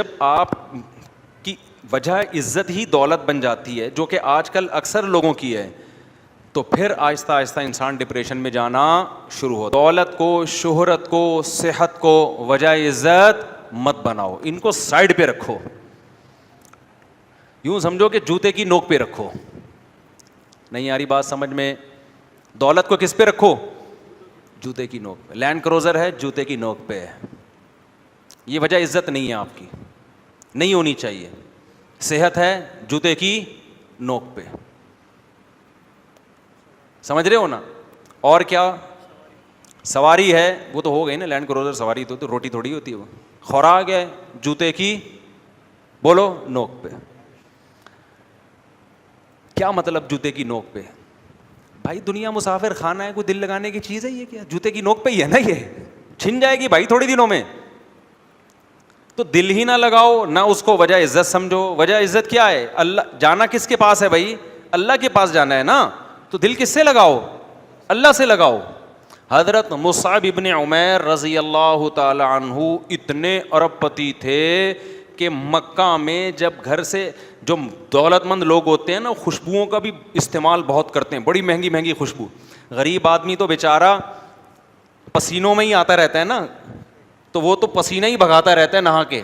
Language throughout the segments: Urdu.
جب آپ کی وجہ عزت ہی دولت بن جاتی ہے، جو کہ آج کل اکثر لوگوں کی ہے، تو پھر آہستہ آہستہ انسان ڈپریشن میں جانا شروع ہو. دولت کو، شہرت کو، صحت کو وجہ عزت مت بناؤ، ان کو سائڈ پہ رکھو. یوں سمجھو کہ جوتے کی نوک پہ رکھو. نہیں آ رہی بات سمجھ میں؟ دولت کو کس پہ رکھو؟ جوتے کی نوک پہ. لینڈ کروزر ہے، جوتے کی نوک پہ ہے. یہ وجہ عزت نہیں ہے آپ کی، نہیں ہونی چاہیے. صحت ہے، جوتے کی نوک پہ. سمجھ رہے ہو نا؟ اور کیا؟ سواری ہے، وہ تو ہو گئی نا، لینڈ کروزر سواری تو روٹی تھوڑی ہوتی ہے وہ. خوراک ہے، جوتے کی بولو نوک پہ. کیا مطلب جوتے کی نوک پہ؟ بھائی دنیا مسافر خانہ ہے، کوئی دل لگانے کی چیز ہے یہ؟ کیا جوتے کی نوک پہ ہی ہے نا، یہ چھن جائے گی بھائی تھوڑی دنوں میں. تو دل ہی نہ لگاؤ، نہ اس کو وجہ عزت سمجھو. وجہ عزت کیا ہے؟ اللہ. جانا کس کے پاس ہے بھائی؟ اللہ کے پاس جانا ہے نا. تو دل کس سے لگاؤ؟ اللہ سے لگاؤ. حضرت مصعب ابن عمیر رضی اللہ تعالی عنہ اتنے ارب پتی تھے کہ مکہ میں جب گھر سے جو دولت مند لوگ ہوتے ہیں نا، خوشبوؤں کا بھی استعمال بہت کرتے ہیں، بڑی مہنگی مہنگی خوشبو. غریب آدمی تو بیچارہ پسینوں میں ہی آتا رہتا ہے نا، تو وہ تو پسینہ ہی بھگاتا رہتا ہے نہا کے.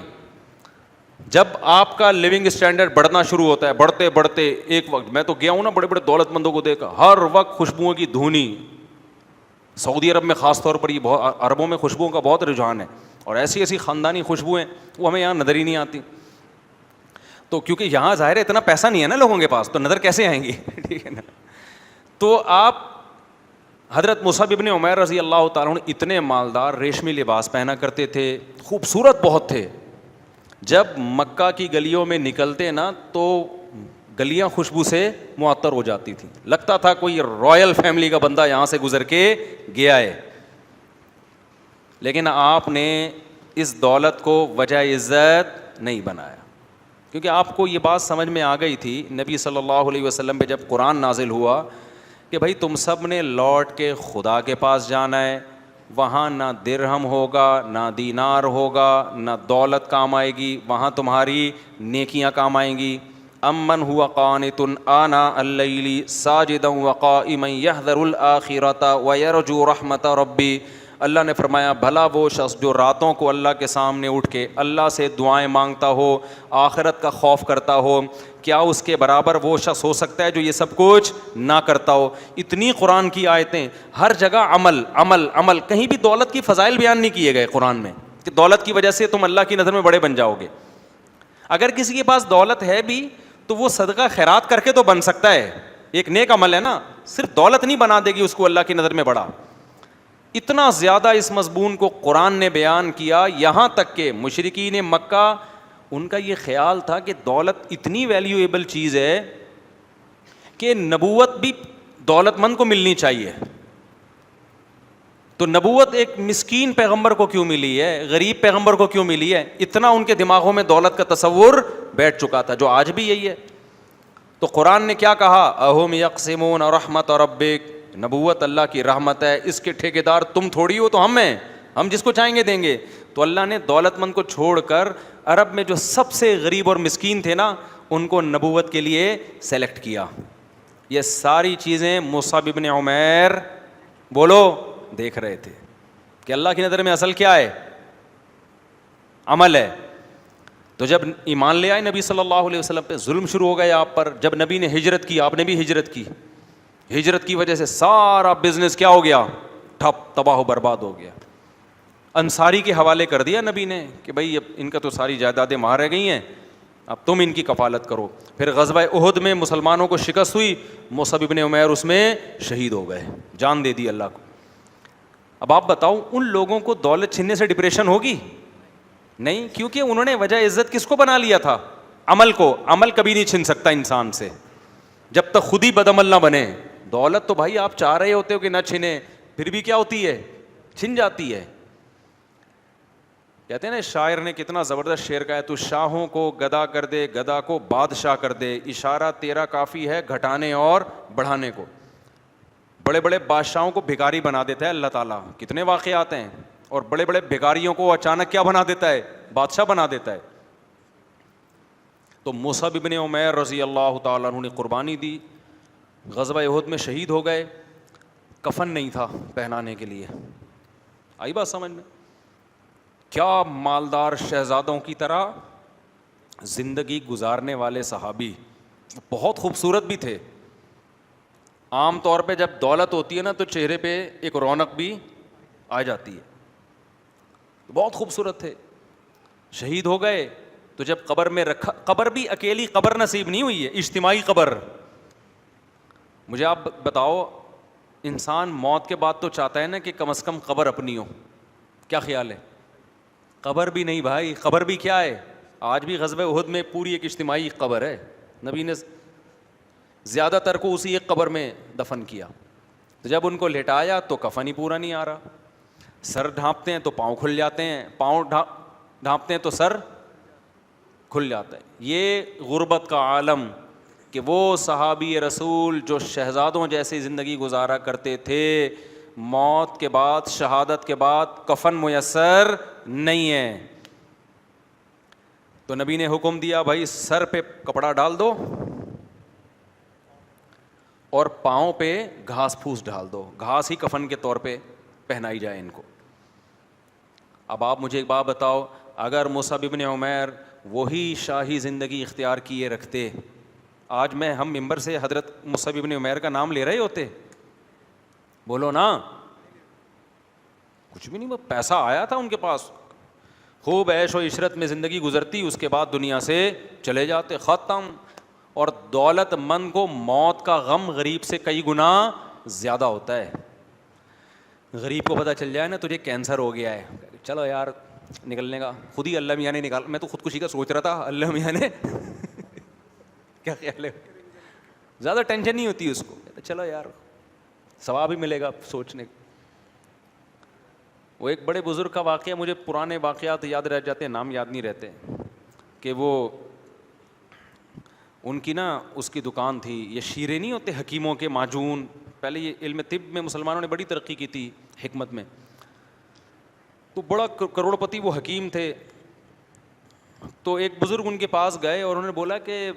جب آپ کا لیونگ اسٹینڈرڈ بڑھنا شروع ہوتا ہے، بڑھتے بڑھتے ایک وقت، میں تو گیا ہوں نا بڑے بڑے دولت مندوں کو دیکھا، ہر وقت خوشبوؤں کی دھونی. سعودی عرب میں خاص طور پر یہ بہت، عربوں میں خوشبوؤں کا بہت رجحان ہے، اور ایسی ایسی خاندانی خوشبوئیں وہ ہمیں یہاں نظر ہی نہیں آتی. تو کیونکہ یہاں ظاہر ہے اتنا پیسہ نہیں ہے نا لوگوں کے پاس، تو نظر کیسے آئیں گی؟ ٹھیک ہے نا. تو آپ حضرت مصعب ابن عمیر رضی اللہ تعالیٰ عنہ اتنے مالدار، ریشمی لباس پہنا کرتے تھے، خوبصورت بہت تھے. جب مکہ کی گلیوں میں نکلتے نا تو گلیاں خوشبو سے معطر ہو جاتی تھیں، لگتا تھا کوئی رائل فیملی کا بندہ یہاں سے گزر کے گیا ہے. لیکن آپ نے اس دولت کو وجہ عزت نہیں بنایا، کیونکہ آپ کو یہ بات سمجھ میں آ گئی تھی نبی صلی اللہ علیہ وسلم پہ جب قرآن نازل ہوا کہ بھائی تم سب نے لوٹ کے خدا کے پاس جانا ہے. وہاں نہ درہم ہوگا، نہ دینار ہوگا، نہ دولت کام آئے گی، وہاں تمہاری نیکیاں کام آئیں گی. امن ہوا قانت آناء اللیل ساجدا وقائما یحذر الآخرۃ ویرجو رحمت ربی. اللہ نے فرمایا بھلا وہ شخص جو راتوں کو اللہ کے سامنے اٹھ کے اللہ سے دعائیں مانگتا ہو، آخرت کا خوف کرتا ہو، کیا اس کے برابر وہ شخص ہو سکتا ہے جو یہ سب کچھ نہ کرتا ہو؟ اتنی قرآن کی آیتیں، ہر جگہ عمل عمل عمل. کہیں بھی دولت کی فضائل بیان نہیں کیے گئے قرآن میں کہ دولت کی وجہ سے تم اللہ کی نظر میں بڑے بن جاؤ گے. اگر کسی کے پاس دولت ہے بھی تو وہ صدقہ خیرات کر کے تو بن سکتا ہے، ایک نیک عمل ہے نا. صرف دولت نہیں بنا دے گی اس کو اللہ کی نظر میں بڑا. اتنا زیادہ اس مضمون کو قرآن نے بیان کیا، یہاں تک کہ مشرکین مکہ، ان کا یہ خیال تھا کہ دولت اتنی ویلیویبل چیز ہے کہ نبوت بھی دولت مند کو ملنی چاہیے. تو نبوت ایک مسکین پیغمبر کو کیوں ملی ہے، غریب پیغمبر کو کیوں ملی ہے؟ اتنا ان کے دماغوں میں دولت کا تصور بیٹھ چکا تھا، جو آج بھی یہی ہے. تو قرآن نے کیا کہا؟ اہم یقسمون رحمت ربک. نبوت اللہ کی رحمت ہے، اس کے ٹھیکیدار تم تھوڑی ہو، تو ہم ہیں، ہم جس کو چاہیں گے دیں گے. تو اللہ نے دولت مند کو چھوڑ کر عرب میں جو سب سے غریب اور مسکین تھے نا، ان کو نبوت کے لیے سلیکٹ کیا. یہ ساری چیزیں مصعب ابن عمیر بولو دیکھ رہے تھے کہ اللہ کی نظر میں اصل کیا ہے؟ عمل ہے. تو جب ایمان لے آئے نبی صلی اللہ علیہ وسلم پہ، ظلم شروع ہو گیا آپ پر. جب نبی نے ہجرت کی، آپ نے بھی ہجرت کی. ہجرت کی وجہ سے سارا بزنس کیا ہو گیا؟ ٹھپ، تباہ و برباد ہو گیا. انصاری کے حوالے کر دیا نبی نے کہ بھائی اب ان کا تو ساری جائیدادیں وہاں رہ گئی ہیں، اب تم ان کی کفالت کرو. پھر غزوہ احد میں مسلمانوں کو شکست ہوئی، مصعب ابن عمیر اس میں شہید ہو گئے، جان دے دی اللہ کو. اب آپ بتاؤ ان لوگوں کو دولت چھننے سے ڈپریشن ہوگی؟ نہیں، کیونکہ انہوں نے وجہ عزت کس کو بنا لیا تھا؟ عمل کو. عمل کبھی نہیں چھن سکتا انسان سے جب تک خود ہی بدعمل نہ بنے. دولت تو بھائی آپ چاہ رہے ہوتے ہو کہ نہ چھنے، پھر بھی کیا ہوتی ہے؟ چھن جاتی ہے. کہتے ہیں نا، شاعر نے کتنا زبردست شعر کہا ہے، تو شاہوں کو گدا کر دے، گدا کو بادشاہ کر دے، اشارہ تیرا کافی ہے گھٹانے اور بڑھانے کو. بڑے بڑے بادشاہوں کو بھکاری بنا دیتا ہے اللہ تعالیٰ، کتنے واقعات ہیں. اور بڑے بڑے بھکاریوں کو اچانک کیا بنا دیتا ہے؟ بادشاہ بنا دیتا ہے. تو مصعب ابن عمیر رضی اللہ تعالیٰ عنہ نے قربانی دی, غزوہ احد میں شہید ہو گئے, کفن نہیں تھا پہنانے کے لیے. آئی بات سمجھ میں؟ کیا مالدار شہزادوں کی طرح زندگی گزارنے والے صحابی, بہت خوبصورت بھی تھے. عام طور پہ جب دولت ہوتی ہے نا تو چہرے پہ ایک رونق بھی آ جاتی ہے. بہت خوبصورت تھے, شہید ہو گئے تو جب قبر میں رکھا, قبر بھی اکیلی قبر نصیب نہیں ہوئی ہے, اجتماعی قبر. مجھے آپ بتاؤ, انسان موت کے بعد تو چاہتا ہے نا کہ کم از کم قبر اپنی ہو, کیا خیال ہے؟ قبر بھی نہیں بھائی, قبر بھی کیا ہے, آج بھی غزوہ احد میں پوری ایک اجتماعی قبر ہے. نبی نے زیادہ تر کو اسی ایک قبر میں دفن کیا. تو جب ان کو لٹایا تو کفن ہی پورا نہیں آ رہا, سر ڈھانپتے ہیں تو پاؤں کھل جاتے ہیں, پاؤں ڈھانپتے ہیں تو سر کھل جاتا ہے. یہ غربت کا عالم کہ وہ صحابی رسول جو شہزادوں جیسی زندگی گزارا کرتے تھے, موت کے بعد, شہادت کے بعد کفن میسر نہیں ہے. تو نبی نے حکم دیا بھائی سر پہ کپڑا ڈال دو اور پاؤں پہ گھاس پھوس ڈال دو, گھاس ہی کفن کے طور پہ پہنائی جائے ان کو. اب آپ مجھے ایک بات بتاؤ, اگر مصعب ابن عمیر وہی شاہی زندگی اختیار کیے رکھتے, آج ہم ممبر سے حضرت مصعب ابن عمیر کا نام لے رہے ہوتے؟ بولو نا. کچھ بھی نہیں, پیسہ آیا تھا ان کے پاس, خوب عیش و عشرت میں زندگی گزرتی, اس کے بعد دنیا سے چلے جاتے, ختم. اور دولت مند کو موت کا غم غریب سے کئی گنا زیادہ ہوتا ہے. غریب کو پتہ چل جائے نا تجھے کینسر ہو گیا ہے, چلو یار نکلنے کا, خود ہی اللہ میاں نے نکال, میں تو خودکشی کا سوچ رہا تھا, اللہ میاں نے کیا خیال ہے, زیادہ ٹینشن نہیں ہوتی اس کو, چلو یار ثواب ہی ملے گا سوچنے. وہ ایک بڑے بزرگ کا واقعہ, مجھے پرانے واقعات یاد رہ جاتے ہیں, نام یاد نہیں رہتے, کہ وہ ان کی نا اس کی دکان تھی, یہ شیرے نہیں ہوتے حکیموں کے معجون, پہلے یہ علم طب میں مسلمانوں نے بڑی ترقی کی تھی حکمت میں, تو بڑا کروڑ پتی وہ حکیم تھے. تو ایک بزرگ ان کے پاس گئے اور انہوں نے بولا کہ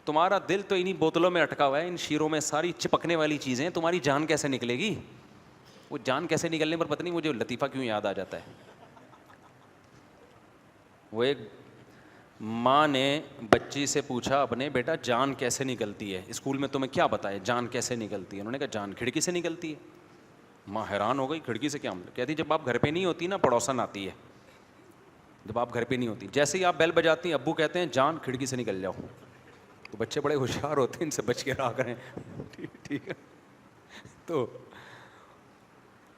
تمہارا دل تو انہی بوتلوں میں اٹکا ہوا ہے, ان شیروں میں ساری چپکنے والی چیزیں, تمہاری جان کیسے نکلے گی؟ وہ جان کیسے نکلنے پر پتہ نہیں مجھے لطیفہ کیوں یاد آ جاتا ہے. وہ ایک ماں نے بچی سے پوچھا اپنے, بیٹا جان کیسے نکلتی ہے, اسکول میں تمہیں کیا بتایا جان کیسے نکلتی ہے؟ انہوں نے کہا جان کھڑکی سے نکلتی ہے. ماں حیران ہو گئی, کھڑکی سے کیا مطلب؟ کہتی جب آپ گھر پہ نہیں ہوتی نا پڑوسن آتی ہے, جب آپ گھر پہ نہیں ہوتی, جیسے ہی آپ بیل بجاتی ہیں ابو کہتے ہیں جان کھڑکی سے نکل جاؤ. تو بچے بڑے ہوشیار ہوتے ہیں, ان سے بچ کے رہا کریں, ٹھیک ہے. تو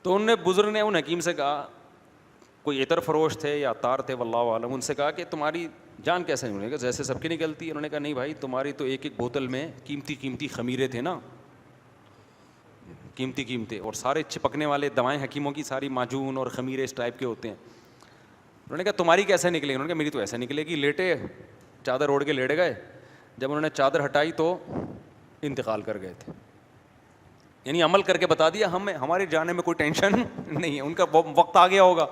ان نے بزرگ نے ان حکیم سے کہا, کوئی عطر فروش تھے یا عطار تھے واللہ عالم, ان سے کہا کہ تمہاری جان کیسے نکلے گا, جیسے سب کی نکلتی ہے. انہوں نے کہا نہیں بھائی, تمہاری تو ایک ایک بوتل میں قیمتی خمیرے تھے نا, قیمتی اور سارے چپکنے والے دوائیں حکیموں کی ساری معجون اور خمیرے اس ٹائپ کے ہوتے ہیں. انہوں نے کہا تمہاری کیسے نکلے گی؟ انہوں نے کہا میری تو ایسے نکلے گی. لیٹے, چادر اوڑھ کے لیٹ گئے, جب انہوں نے چادر ہٹائی تو انتقال کر گئے تھے. یعنی عمل کر کے بتا دیا, ہمارے جانے میں کوئی ٹینشن نہیں ہے, ان کا وقت آ گیا ہوگا.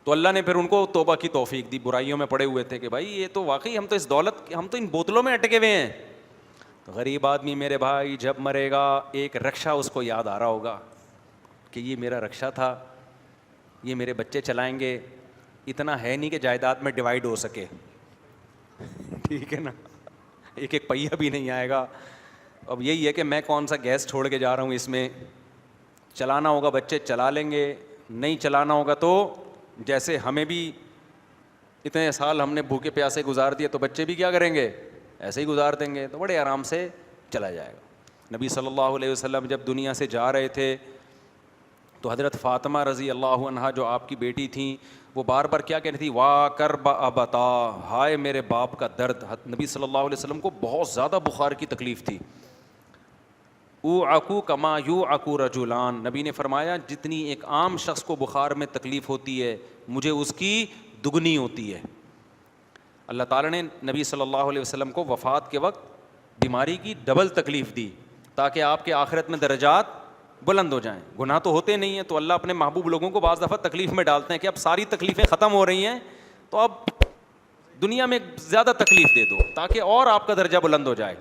تو اللہ نے پھر ان کو توبہ کی توفیق دی, برائیوں میں پڑے ہوئے تھے کہ بھائی یہ تو واقعی ہم تو اس دولت, ہم تو ان بوتلوں میں اٹکے ہوئے ہیں. غریب آدمی میرے بھائی جب مرے گا ایک رکشہ اس کو یاد آ رہا ہوگا کہ یہ میرا رکشہ تھا, یہ میرے بچے چلائیں گے, اتنا ہے نہیں کہ جائیداد میں ڈیوائیڈ ہو سکے, ٹھیک ہے نا, ایک ایک پہیہ بھی نہیں آئے گا. اب یہی ہے کہ میں کون سا گیس چھوڑ کے جا رہا ہوں, اس میں چلانا ہوگا بچے چلا لیں گے, نہیں چلانا ہوگا تو جیسے ہمیں بھی اتنے سال ہم نے بھوکے پیاسے گزار دیے تو بچے بھی کیا کریں گے, ایسے ہی گزار دیں گے, تو بڑے آرام سے چلا جائے گا. نبی صلی اللہ علیہ وسلم جب دنیا سے جا رہے تھے تو حضرت فاطمہ رضی اللہ عنہا جو آپ کی بیٹی تھیں, وہ بار بار کیا کہہ رہی تھی, وا کرب ابتا, ہائے میرے باپ کا درد. نبی صلی اللہ علیہ وسلم کو بہت زیادہ بخار کی تکلیف تھی. او عقو کما یو عقو رجولان, نبی نے فرمایا جتنی ایک عام شخص کو بخار میں تکلیف ہوتی ہے مجھے اس کی دگنی ہوتی ہے. اللہ تعالیٰ نے نبی صلی اللہ علیہ وسلم کو وفات کے وقت بیماری کی ڈبل تکلیف دی تاکہ آپ کے آخرت میں درجات بلند ہو جائیں. گناہ تو ہوتے نہیں ہیں, تو اللہ اپنے محبوب لوگوں کو بعض دفعہ تکلیف میں ڈالتے ہیں کہ اب ساری تکلیفیں ختم ہو رہی ہیں تو اب دنیا میں زیادہ تکلیف دے دو تاکہ اور آپ کا درجہ بلند ہو جائے.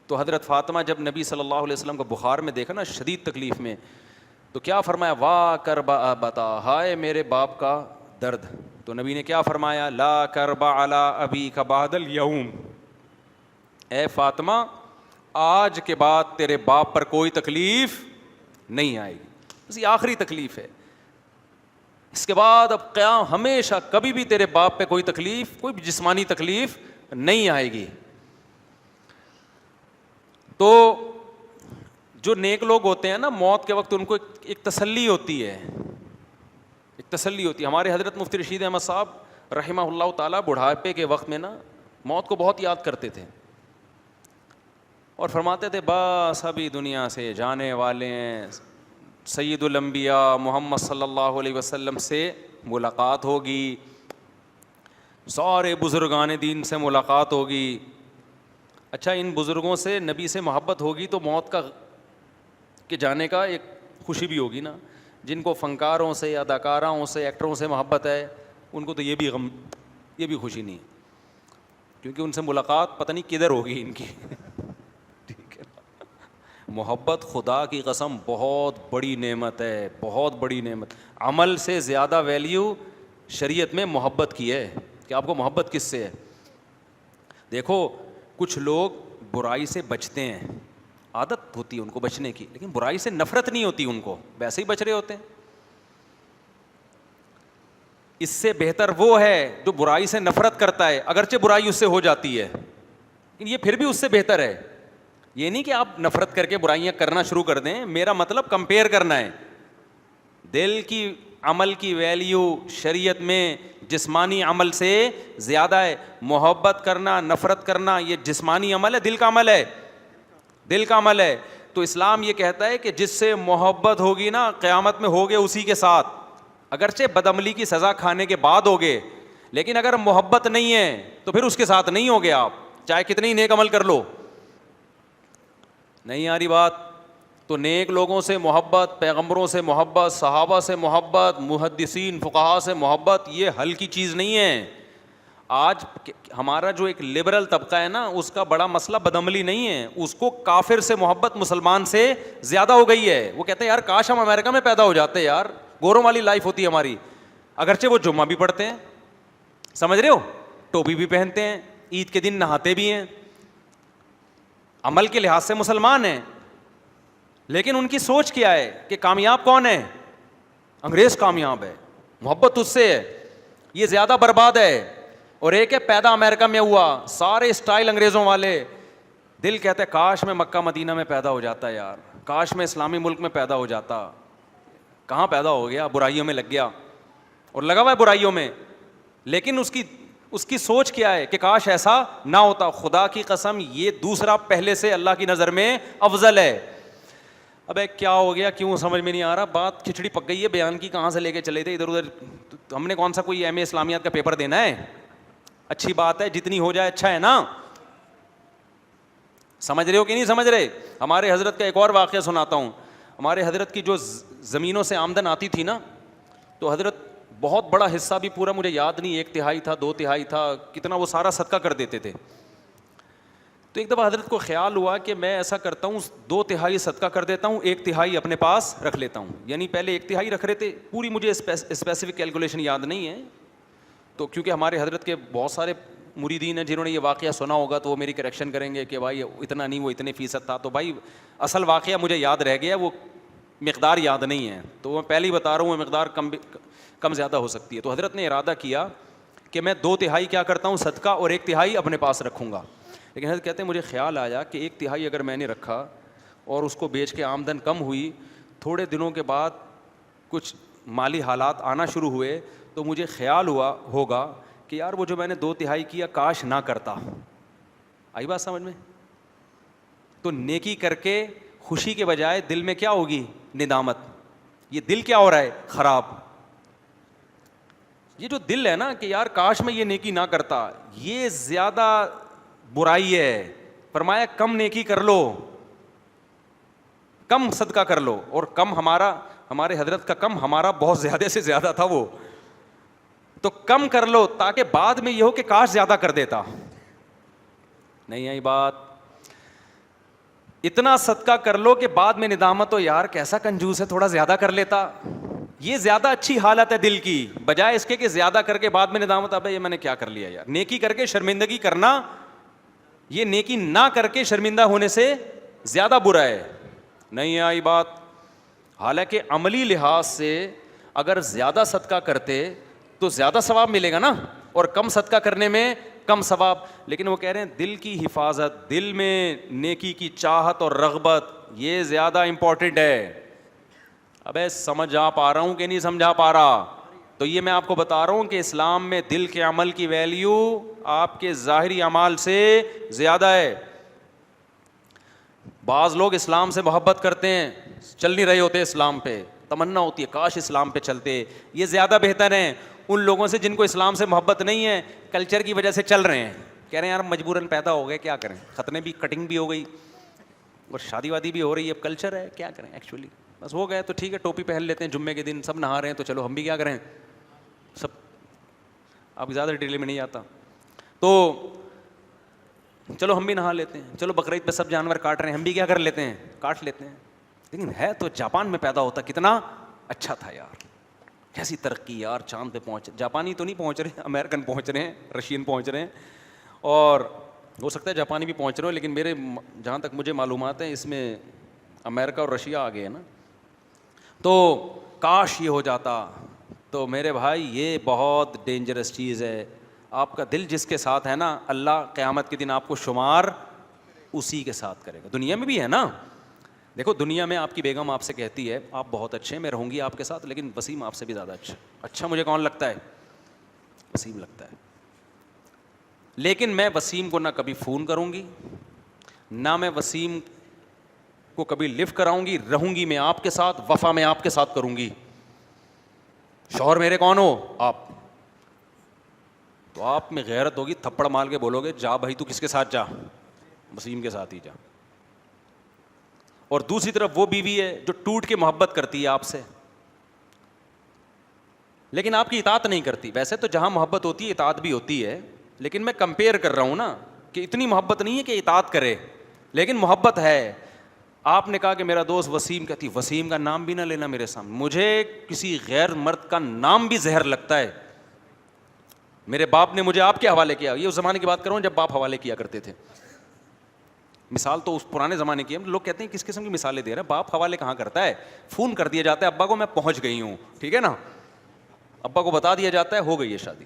تو حضرت فاطمہ جب نبی صلی اللہ علیہ وسلم کو بخار میں دیکھا نا, شدید تکلیف میں, تو کیا فرمایا, واہ کربا ابتا, ہائے میرے باپ کا درد. تو نبی نے کیا فرمایا, لا کربا علی ابیک بعد الیوم, اے فاطمہ آج کے بعد تیرے باپ پر کوئی تکلیف نہیں آئے گی, بس یہ آخری تکلیف ہے, اس کے بعد اب قیام ہمیشہ کبھی بھی تیرے باپ پہ کوئی تکلیف, کوئی بھی جسمانی تکلیف نہیں آئے گی. تو جو نیک لوگ ہوتے ہیں نا, موت کے وقت ان کو ایک تسلی ہوتی ہے, ایک تسلی ہوتی ہے. ہمارے حضرت مفتی رشید احمد صاحب رحمہ اللہ تعالیٰ بڑھاپے کے وقت میں نا موت کو بہت یاد کرتے تھے اور فرماتے تھے بس ابھی دنیا سے جانے والے ہیں, سید الانبیاء محمد صلی اللہ علیہ وسلم سے ملاقات ہوگی, سارے بزرگان دین سے ملاقات ہوگی. اچھا, ان بزرگوں سے نبی سے محبت ہوگی تو موت کا کے جانے کا ایک خوشی بھی ہوگی نا. جن کو فنکاروں سے, اداکاراؤں سے, ایکٹروں سے محبت ہے, ان کو تو یہ بھی غم, یہ بھی خوشی نہیں, کیونکہ ان سے ملاقات پتہ نہیں کدھر ہوگی ان کی. ٹھیک ہے, محبت خدا کی قسم بہت بڑی نعمت ہے, بہت بڑی نعمت. عمل سے زیادہ ویلیو شریعت میں محبت کی ہے, کہ آپ کو محبت کس سے ہے. دیکھو کچھ لوگ برائی سے بچتے ہیں, عادت ہوتی ہے ان کو بچنے کی, لیکن برائی سے نفرت نہیں ہوتی ان کو, ویسے ہی بچ رہے ہوتے ہیں. اس سے بہتر وہ ہے جو برائی سے نفرت کرتا ہے, اگرچہ برائی اس سے ہو جاتی ہے, لیکن یہ پھر بھی اس سے بہتر ہے. یہ نہیں کہ آپ نفرت کر کے برائیاں کرنا شروع کر دیں, میرا مطلب کمپیئر کرنا ہے. دل کی عمل کی ویلیو شریعت میں جسمانی عمل سے زیادہ ہے. محبت کرنا, نفرت کرنا یہ جسمانی عمل ہے, دل کا عمل ہے, دل کا عمل ہے. تو اسلام یہ کہتا ہے کہ جس سے محبت ہوگی نا, قیامت میں ہوگے اسی کے ساتھ, اگرچہ بدعملی کی سزا کھانے کے بعد ہوگے, لیکن اگر محبت نہیں ہے تو پھر اس کے ساتھ نہیں ہوگے آپ, چاہے کتنی نیک عمل کر لو. نہیں آ رہی بات؟ تو نیک لوگوں سے محبت, پیغمبروں سے محبت, صحابہ سے محبت, محدثین فقہاء سے محبت, یہ ہلکی چیز نہیں ہے. آج ہمارا جو ایک لبرل طبقہ ہے نا, اس کا بڑا مسئلہ بدعملی نہیں ہے, اس کو کافر سے محبت مسلمان سے زیادہ ہو گئی ہے. وہ کہتے ہیں یار کاش ہم امریکہ میں پیدا ہو جاتے, یار گوروں والی لائف ہوتی ہے ہماری. اگرچہ وہ جمعہ بھی پڑھتے ہیں, سمجھ رہے ہو, ٹوپی بھی پہنتے ہیں, عید کے دن نہاتے بھی ہیں, عمل کے لحاظ سے مسلمان ہیں, لیکن ان کی سوچ کیا ہے کہ کامیاب کون ہے؟ انگریز کامیاب ہے, محبت اس سے ہے, یہ زیادہ برباد ہے. اور ایک ہے پیدا امریکہ میں ہوا, سارے اسٹائل انگریزوں والے, دل کہتا ہے کاش میں مکہ مدینہ میں پیدا ہو جاتا یار, کاش میں اسلامی ملک میں پیدا ہو جاتا. کہاں پیدا ہو گیا, برائیوں میں لگ گیا اور لگا ہوا ہے برائیوں میں. لیکن اس کی سوچ کیا ہے کہ کاش ایسا نہ ہوتا. خدا کی قسم یہ دوسرا پہلے سے اللہ کی نظر میں افضل ہے. ابے کیا ہو گیا, کیوں سمجھ میں نہیں آ رہا, بات کھچڑی پک گئی ہے, بیان کی کہاں سے لے کے چلے تھے ادھر ادھر. ہم نے کون سا کوئی ایم اے اسلامیات کا پیپر دینا ہے؟ اچھی بات ہے, جتنی ہو جائے اچھا ہے نا. سمجھ رہے ہو کہ نہیں سمجھ رہے؟ ہمارے حضرت کا ایک اور واقعہ سناتا ہوں. ہمارے حضرت کی جو زمینوں سے آمدن آتی تھی نا, تو حضرت بہت بڑا حصہ, بھی پورا مجھے یاد نہیں, 1/3 تھا 2/3 تھا, کتنا وہ سارا صدقہ کر دیتے تھے. تو ایک دفعہ حضرت کو خیال ہوا کہ میں ایسا کرتا ہوں, 2/3 صدقہ کر دیتا ہوں, 1/3 اپنے پاس رکھ لیتا ہوں. یعنی پہلے 1/3 رکھ رہے تھے, پوری مجھے اسپیسیفک کیلکولیشن یاد نہیں ہے. تو کیونکہ ہمارے حضرت کے بہت سارے مریدین ہیں جنہوں نے یہ واقعہ سنا ہوگا, تو وہ میری کریکشن کریں گے کہ بھائی اتنا نہیں, وہ اتنے فیصد تھا. تو بھائی اصل واقعہ مجھے یاد رہ گیا, وہ مقدار یاد نہیں ہے, تو میں پہلے ہی بتا رہا ہوں, وہ مقدار کم زیادہ ہو سکتی ہے. تو حضرت نے ارادہ کیا کہ میں 2/3 کیا کرتا ہوں صدقہ, اور 1/3 اپنے پاس رکھوں گا. لیکن حضرت کہتے ہیں مجھے خیال آیا کہ 1/3 اگر میں نے رکھا اور اس کو بیچ کے آمدن کم ہوئی, تھوڑے دنوں کے بعد کچھ مالی حالات آنا شروع ہوئے, تو مجھے خیال ہوا ہوگا کہ یار وہ جو میں نے 2/3 کیا کاش نہ کرتا. آئی بات سمجھ میں؟ تو نیکی کر کے خوشی کے بجائے دل میں کیا ہوگی؟ ندامت. یہ دل کیا ہو رہا ہے؟ خراب. یہ جو دل ہے نا کہ یار کاش میں یہ نیکی نہ کرتا, یہ زیادہ برائی ہے. فرمایا کم نیکی کر لو, کم صدقہ کر لو. اور کم ہمارے حضرت کا کم ہمارا بہت زیادہ سے زیادہ تھا وہ. تو کم کر لو تاکہ بعد میں یہ ہو کہ کاش زیادہ کر دیتا. نہیں آئی بات؟ اتنا صدقہ کر لو کہ بعد میں ندامت ہو یار کیسا کنجوس ہے, تھوڑا زیادہ کر لیتا. یہ زیادہ اچھی حالت ہے دل کی, بجائے اس کے کہ زیادہ کر کے بعد میں ندامت ابے یہ میں نے کیا کر لیا یار. نیکی کر کے شرمندگی کرنا, یہ نیکی نہ کر کے شرمندہ ہونے سے زیادہ برا ہے. نہیں آئی بات؟ حالانکہ عملی لحاظ سے اگر زیادہ صدقہ کرتے تو زیادہ ثواب ملے گا نا, اور کم صدقہ کرنے میں کم ثواب. لیکن وہ کہہ رہے ہیں دل کی حفاظت, دل میں نیکی کی چاہت اور رغبت, یہ زیادہ امپورٹنٹ ہے. ابے سمجھا پا رہا ہوں کہ نہیں سمجھا پا رہا؟ تو یہ میں آپ کو بتا رہا ہوں کہ اسلام میں دل کے عمل کی ویلیو آپ کے ظاہری اعمال سے زیادہ ہے. بعض لوگ اسلام سے محبت کرتے ہیں, چل نہیں رہے ہوتے اسلام پہ, تمنا ہوتی ہے کاش اسلام پہ چلتے. یہ زیادہ بہتر ہیں ان لوگوں سے جن کو اسلام سے محبت نہیں ہے, کلچر کی وجہ سے چل رہے ہیں, کہہ رہے ہیں یار مجبوراً پیدا ہو گئے, کیا کریں, ختنے بھی, کٹنگ بھی ہو گئی اور شادی وادی بھی ہو رہی ہے, اب کلچر ہے, کیا کریں ایکچولی, بس ہو گئے تو ٹھیک ہے, ٹوپی پہن لیتے ہیں جمعے کے دن, سب نہا رہے ہیں تو چلو ہم بھی کیا کریں سب. اب زیادہ ڈیٹیل میں نہیں آتا تو چلو ہم بھی نہا لیتے ہیں, چلو بقرعید پہ سب جانور کاٹ رہے ہیں, ہم بھی کیا کر لیتے ہیں, کاٹ لیتے ہیں. لیکن ہے تو جاپان میں پیدا ہوتا کتنا اچھا تھا یار, کیسی ترقی یار, چاند پہ پہنچ, جاپانی تو نہیں پہنچ رہے, امریکن پہنچ رہے ہیں, رشین پہنچ رہے ہیں, اور ہو سکتا ہے جاپانی بھی پہنچ رہے ہو, لیکن میرے جہاں تک مجھے معلومات ہیں اس میں امریکہ اور رشیا آگے ہے نا. تو کاش یہ ہو جاتا. تو میرے بھائی یہ بہت ڈینجرس چیز ہے. آپ کا دل جس کے ساتھ ہے نا, اللہ قیامت کے دن آپ کو شمار اسی کے ساتھ کرے گا. دنیا میں بھی ہے نا, دیکھو دنیا میں آپ کی بیگم آپ سے کہتی ہے آپ بہت اچھے ہیں, میں رہوں گی آپ کے ساتھ, لیکن وسیم آپ سے بھی زیادہ اچھا مجھے کون لگتا ہے, وسیم لگتا ہے. لیکن میں وسیم کو نہ کبھی فون کروں گی, نہ میں وسیم کو کبھی لفٹ کراؤں گی, رہوں گی میں آپ کے ساتھ, وفا میں آپ کے ساتھ کروں گی. شوہر میرے کون ہو آپ, تو آپ میں غیرت ہوگی, تھپڑ مار کے بولو گے جا بھائی تو کس کے ساتھ جا, وسیم کے ساتھ ہی جا. اور دوسری طرف وہ بیوی ہے جو ٹوٹ کے محبت کرتی ہے آپ سے, لیکن آپ کی اطاعت نہیں کرتی. ویسے تو جہاں محبت ہوتی ہے اطاعت بھی ہوتی ہے, لیکن میں کمپیئر کر رہا ہوں نا کہ اتنی محبت نہیں ہے کہ اطاعت کرے, لیکن محبت ہے. آپ نے کہا کہ میرا دوست وسیم, کہتی وسیم کا نام بھی نہ لینا میرے سامنے, مجھے کسی غیر مرد کا نام بھی زہر لگتا ہے. میرے باپ نے مجھے آپ کے حوالے کیا, یہ اس زمانے کی بات کر رہا ہوں جب باپ حوالے کیا کرتے تھے, مثال تو اس پرانے زمانے کی ہے. لوگ کہتے ہیں کس قسم کی مثالیں دے رہے ہیں, باپ حوالے کہاں کرتا ہے, فون کر دیا جاتا ہے ابا کو میں پہنچ گئی ہوں, ٹھیک ہے نا, ابا کو بتا دیا جاتا ہے ہو گئی ہے شادی.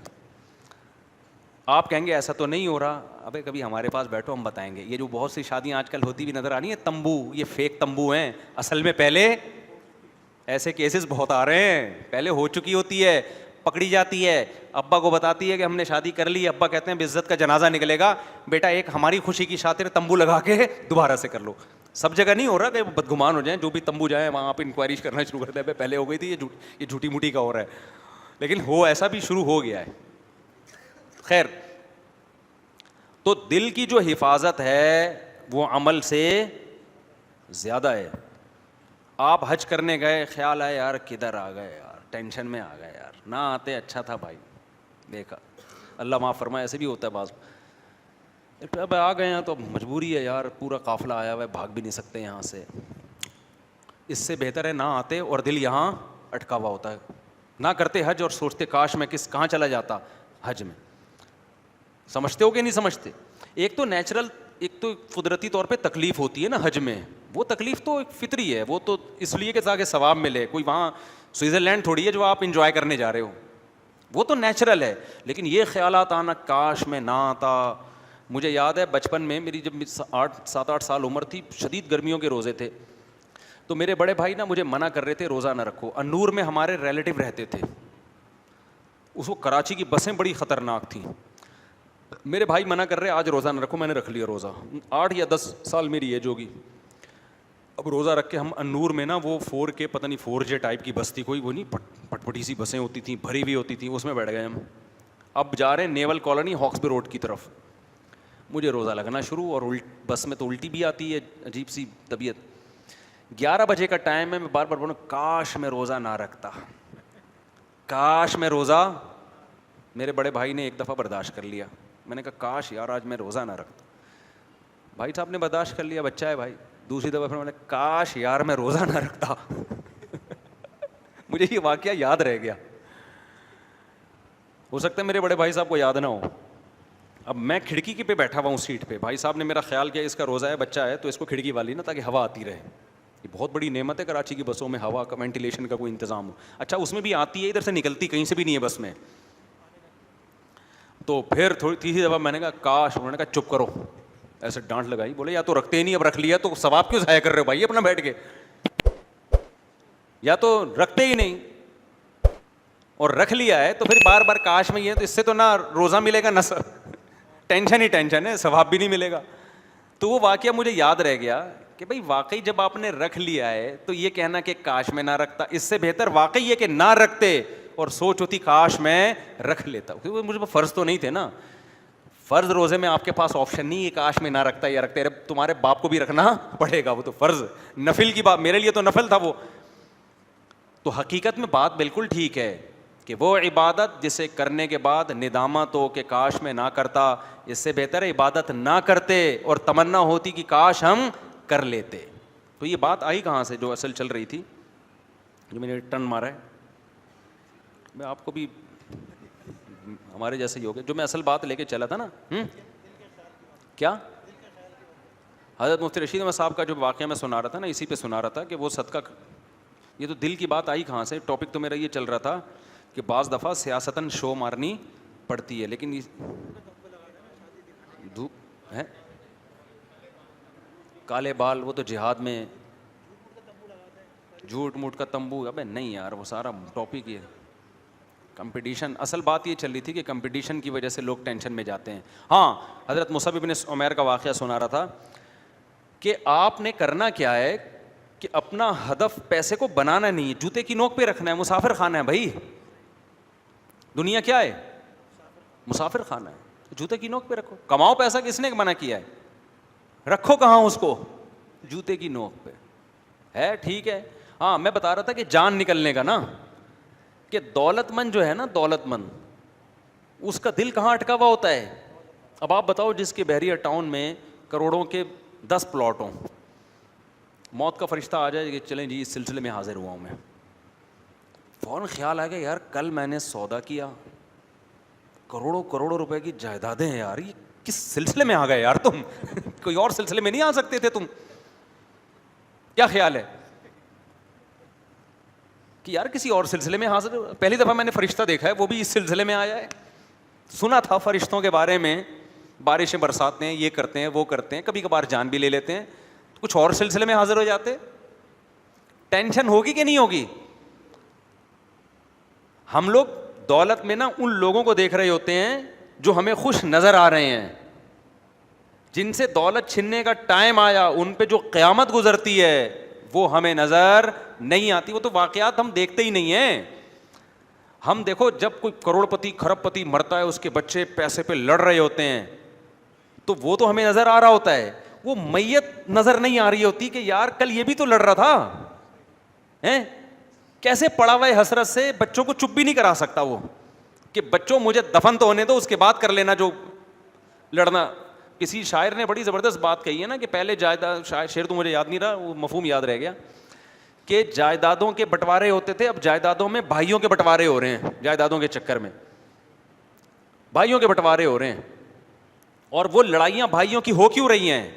آپ کہیں گے ایسا تو نہیں ہو رہا, ابے کبھی ہمارے پاس بیٹھو ہم بتائیں گے. یہ جو بہت سی شادیاں آج کل ہوتی بھی نظر آنی ہے تمبو, یہ فیک تمبو ہیں, اصل میں پہلے ایسے کیسز بہت آ رہے ہیں, پہلے ہو چکی ہوتی ہے, پکڑی جاتی ہے, ابا کو بتاتی ہے کہ ہم نے شادی کر لی, ابا کہتے ہیں عزت کا جنازہ نکلے گا, بیٹا ایک ہماری خوشی کی خاطر تمبو لگا کے دوبارہ سے کر لو. سب جگہ نہیں ہو رہا کہ بدگمان ہو جائیں, جو بھی تمبو جائیں وہاں آپ انکوائری کرنا شروع کرتے ہیں, پہلے ہو گئی تھی یہ جھوٹی موٹی کا ہو رہا ہے, لیکن ہو ایسا بھی شروع ہو گیا ہے. خیر, تو دل کی جو حفاظت ہے وہ عمل سے زیادہ ہے. آپ حج کرنے گئے, خیال آئے یار کدھر آ گئے یار, ٹینشن میں آ گئے یار, نہ آتے اچھا تھا بھائی, دیکھا اللہ معاف فرمائے, ایسے بھی ہوتا ہے بعض. اب آ گئے ہیں تو مجبوری ہے یار, پورا قافلہ آیا ہوا ہے, بھاگ بھی نہیں سکتے یہاں سے. اس سے بہتر ہے نہ آتے اور دل یہاں اٹکا ہوا ہوتا ہے. نہ کرتے حج اور سوچتے کاش میں کہاں چلا جاتا حج میں. سمجھتے ہو کہ نہیں سمجھتے؟ ایک تو نیچرل, ایک تو قدرتی طور پہ تکلیف ہوتی ہے نا حج میں, وہ تکلیف تو ایک فطری ہے, وہ تو اس لیے کہ تاکہ ثواب ملے. کوئی وہاں سوئٹزرلینڈ تھوڑی ہے جو آپ انجوائے کرنے جا رہے ہو, وہ تو نیچرل ہے. لیکن یہ خیالات آنا کاش میں نہ آتا. مجھے یاد ہے بچپن میں میری جب 7-8 سال عمر تھی, شدید گرمیوں کے روزے تھے, تو میرے بڑے بھائی نا مجھے منع کر رہے تھے روزہ نہ رکھو. انور میں ہمارے ریلیٹیو رہتے تھے, اس کو کراچی کی بسیں بڑی خطرناک تھیں. میرے بھائی منع کر رہے آج روزہ نہ رکھو, میں نے رکھ لیا روزہ. 8 یا 10 سال میری ایج ہوگی. اب روزہ رکھ کے ہم انور میں نا وہ 4K پتہ نہیں 4J ٹائپ کی بس تھی کوئی, وہ نہیں پٹ پٹی سی بسیں ہوتی تھیں, بھری ہوئی ہوتی تھیں, اس میں بیٹھ گئے ہم. اب جا رہے ہیں نیول کالونی ہاکسبے روڈ کی طرف. مجھے روزہ لگنا شروع, اور بس میں تو الٹی بھی آتی ہے, عجیب سی طبیعت. 11 بجے کا ٹائم ہے, میں بار بار بولوں کاش میں روزہ نہ رکھتا, کاش میں روزہ میرے بڑے بھائی نے ایک دفعہ برداشت کر لیا, میں نے کہا کاش یار آج میں روزہ نہ رکھتا. بھائی صاحب نے برداشت کر لیا, بچہ ہے بھائی. دوسری دفعہ پھر میں نے کاش یار میں روزہ نہ رکھتا. مجھے یہ واقعہ یاد رہ گیا. ہو سکتا ہے میرے بڑے بھائی صاحب کو یاد نہ ہو. اب میں کھڑکی کی پہ بیٹھا ہوا ہوں سیٹ پہ, بھائی صاحب نے میرا خیال کیا اس کا روزہ ہے, بچہ ہے, تو اس کو کھڑکی والی نا تاکہ ہوا آتی رہے. یہ بہت بڑی نعمت ہے کراچی کی بسوں میں ہوا کا, وینٹیلیشن کا کوئی انتظام ہو. اچھا اس میں بھی آتی ہے, ادھر سے نکلتی کہیں سے بھی نہیں ہے بس میں. تو پھر تھوڑی تیسری دفعہ میں نے کہا کاش, انہوں نے کہا چپ کرو, ایسے ڈانٹ لگائی. بولے یا تو رکھتے ہی نہیں, اب رکھ لیا تو ثواب کیوں ضائع کر رہے ہو بھائی اپنا بیٹھ کے, یا تو رکھتے ہی نہیں اور رکھ لیا ہے تو پھر بار بار کاش میں یہ, تو اس سے تو نہ روزہ ملے گا نہ ٹینشن ہی ٹینشن ہے, ثواب بھی نہیں ملے گا. تو وہ واقعہ مجھے یاد رہ گیا کہ بھائی واقعی جب آپ نے رکھ لیا ہے تو یہ کہنا کہ کاش میں نہ رکھتا, اس سے بہتر واقعی یہ کہ نہ رکھتے اور سوچ ہوتی کاش میں رکھ لیتا. کیونکہ مجھے فرض تو نہیں تھے نا, فرض روزے میں آپ کے پاس آپشن نہیں ہے کاش میں نہ رکھتا یا رکھتے, تمہارے باپ کو بھی رکھنا پڑے گا, وہ تو فرض نفل کی بات, میرے لیے تو نفل تھا وہ. تو حقیقت میں بات بالکل ٹھیک ہے کہ وہ عبادت جسے کرنے کے بعد ندامت ہو کہ کاش میں نہ کرتا, اس سے بہتر ہے عبادت نہ کرتے اور تمنا ہوتی کہ کاش ہم کر لیتے. تو یہ بات آئی کہاں سے جو اصل چل رہی تھی, جو میں نے ٹرن مارا ہے, میں آپ کو بھی ہمارے جیسے ہی ہو گئے, جو میں اصل بات لے کے چلا تھا نا. کیا حضرت مفتی رشید احمد صاحب کا جو واقعہ میں سنا رہا تھا نا, اسی پہ سنا رہا تھا کہ وہ صدقہ, یہ تو دل کی بات آئی کہاں سے. ٹاپک تو میرا یہ چل رہا تھا کہ بعض دفعہ سیاستاً شو مارنی پڑتی ہے, لیکن دھوپ ہے کالے بال, وہ تو جہاد میں جھوٹ موٹ کا تمبو. ابے نہیں یار, وہ سارا ٹاپک یہ کمپٹیشن. اصل بات یہ چل رہی تھی کہ کمپٹیشن کی وجہ سے لوگ ٹینشن میں جاتے ہیں. ہاں حضرت مصعب بن عمیر کا واقعہ سنا رہا تھا کہ آپ نے کرنا کیا ہے کہ اپنا ہدف پیسے کو بنانا نہیں ہے, جوتے کی نوک پہ رکھنا ہے. مسافر خانہ ہے بھائی, دنیا کیا ہے, مسافر خانہ ہے. جوتے کی نوک پہ رکھو, کماؤ پیسہ, کس نے منع کیا ہے, رکھو کہاں اس کو, جوتے کی نوک پہ ہے. ٹھیک ہے. ہاں میں بتا رہا تھا کہ جان نکلنے کا نا, کہ دولت مند جو ہے نا, دولت مند, اس کا دل کہاں اٹکا ہوا ہوتا ہے. اب آپ بتاؤ جس کے بحریہ ٹاؤن میں کروڑوں کے 10 پلاٹ ہوں, موت کا فرشتہ آ جائے کہ چلیں جی اس سلسلے میں حاضر ہوا ہوں میں, فوراً خیال آ گیا یار کل میں نے سودا کیا, کروڑوں کروڑوں روپے کی جائیدادیں ہیں یار, یہ کس سلسلے میں آ گئے یار تم, کوئی اور سلسلے میں نہیں آ سکتے تھے تم, کیا خیال ہے کہ یار کسی اور سلسلے میں حاضر. پہلی دفعہ میں نے فرشتہ دیکھا ہے, وہ بھی اس سلسلے میں آیا ہے. سنا تھا فرشتوں کے بارے میں, بارشیں برساتے ہیں, یہ کرتے ہیں وہ کرتے ہیں, کبھی کبھار جان بھی لے لیتے ہیں, کچھ اور سلسلے میں حاضر ہو جاتے. ٹینشن ہوگی کہ نہیں ہوگی. ہم لوگ دولت میں نا ان لوگوں کو دیکھ رہے ہوتے ہیں جو ہمیں خوش نظر آ رہے ہیں, جن سے دولت چھننے کا ٹائم آیا, ان پہ جو قیامت گزرتی ہے وہ ہمیں نظر نہیں آتی. وہ تو واقعات ہم دیکھتے ہی نہیں ہیں. ہم دیکھو جب کوئی کروڑ پتی کھرب پتی مرتا ہے, اس کے بچے پیسے پہ لڑ رہے ہوتے ہیں, تو وہ تو ہمیں نظر آ رہا ہوتا ہے. وہ میت نظر نہیں آ رہی ہوتی کہ یار کل یہ بھی تو لڑ رہا تھا, کیسے پڑا ہوا ہے حسرت سے, بچوں کو چپ بھی نہیں کرا سکتا وہ کہ بچوں مجھے دفن تو ہونے دو, اس کے بعد کر لینا جو لڑنا. کسی شاعر نے بڑی زبردست بات کہی ہے نا کہ پہلے جائیداد, شعر تو مجھے یاد نہیں رہا, وہ مفہوم یاد رہ گیا, کہ جائیدادوں کے بٹوارے ہوتے تھے, اب جائیدادوں میں بھائیوں کے بٹوارے ہو رہے ہیں. جائیدادوں کے چکر میں بھائیوں کے بٹوارے ہو رہے ہیں, اور وہ لڑائیاں بھائیوں کی ہو کیوں رہی ہیں,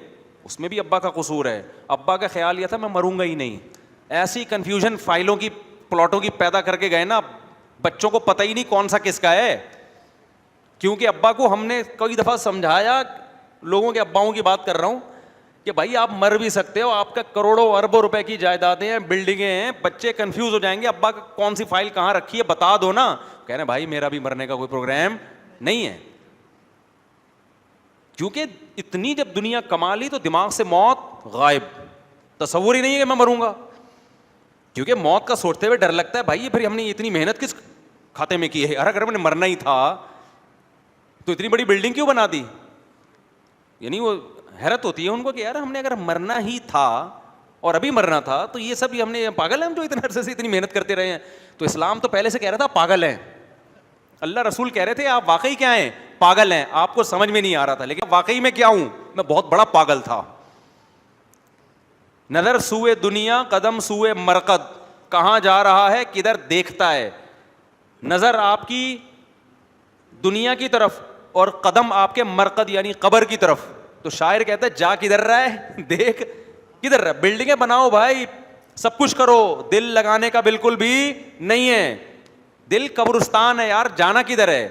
اس میں بھی ابا کا قصور ہے. ابا کا خیال یہ تھا میں مروں گا ہی نہیں, ایسی کنفیوژن فائلوں کی پلاٹوں کی پیدا کر کے گئے نا, بچوں کو پتہ ہی نہیں کون سا کس کا ہے. کیونکہ ابا کو ہم نے کئی دفعہ سمجھایا, لوگوں کے اباؤں کی بات کر رہا ہوں, کہ بھائی آپ مر بھی سکتے ہو, آپ کا کروڑوں اربوں روپے کی جائیدادیں ہیں, بلڈنگیں ہیں, بچے کنفیوز ہو جائیں گے, ابا کا کون سی فائل کہاں رکھی ہے بتا دو نا. کہہ رہے بھائی میرا بھی مرنے کا کوئی پروگرام نہیں ہے. کیونکہ اتنی جب دنیا کما لی تو دماغ سے موت غائب, تصور ہی نہیں ہے کہ میں مروں گا. کیونکہ موت کا سوچتے ہوئے ڈر لگتا ہے, بھائی پھر ہم نے اتنی محنت کس کھاتے میں کی ہے یار, اگر ہم نے مرنا ہی تھا تو اتنی بڑی بلڈنگ کیوں بنا دی. یعنی وہ حیرت ہوتی ہے ان کو کہ یار ہم نے اگر مرنا ہی تھا اور ابھی مرنا تھا تو یہ سب ہم نے پاگل ہیں ہم جو اتنے عرصے سے اتنی محنت کرتے رہے ہیں. تو اسلام تو پہلے سے کہہ رہا تھا پاگل ہیں, اللہ رسول کہہ رہے تھے آپ واقعی کیا ہیں؟ پاگل ہیں. آپ کو سمجھ میں نہیں آ رہا تھا, لیکن واقعی میں کیا ہوں؟ میں بہت بڑا پاگل تھا. نظر سوئے دنیا قدم سوئے مرقد, کہاں جا رہا ہے, کدھر دیکھتا ہے. نظر آپ کی دنیا کی طرف اور قدم آپ کے مرقد یعنی قبر کی طرف. تو شاعر کہتا ہے جا کدھر رہا ہے, دیکھ کدھر رہا ہے. بلڈنگیں بناؤ بھائی, سب کچھ کرو, دل لگانے کا بالکل بھی نہیں ہے. دل قبرستان ہے یار, جانا کدھر ہے.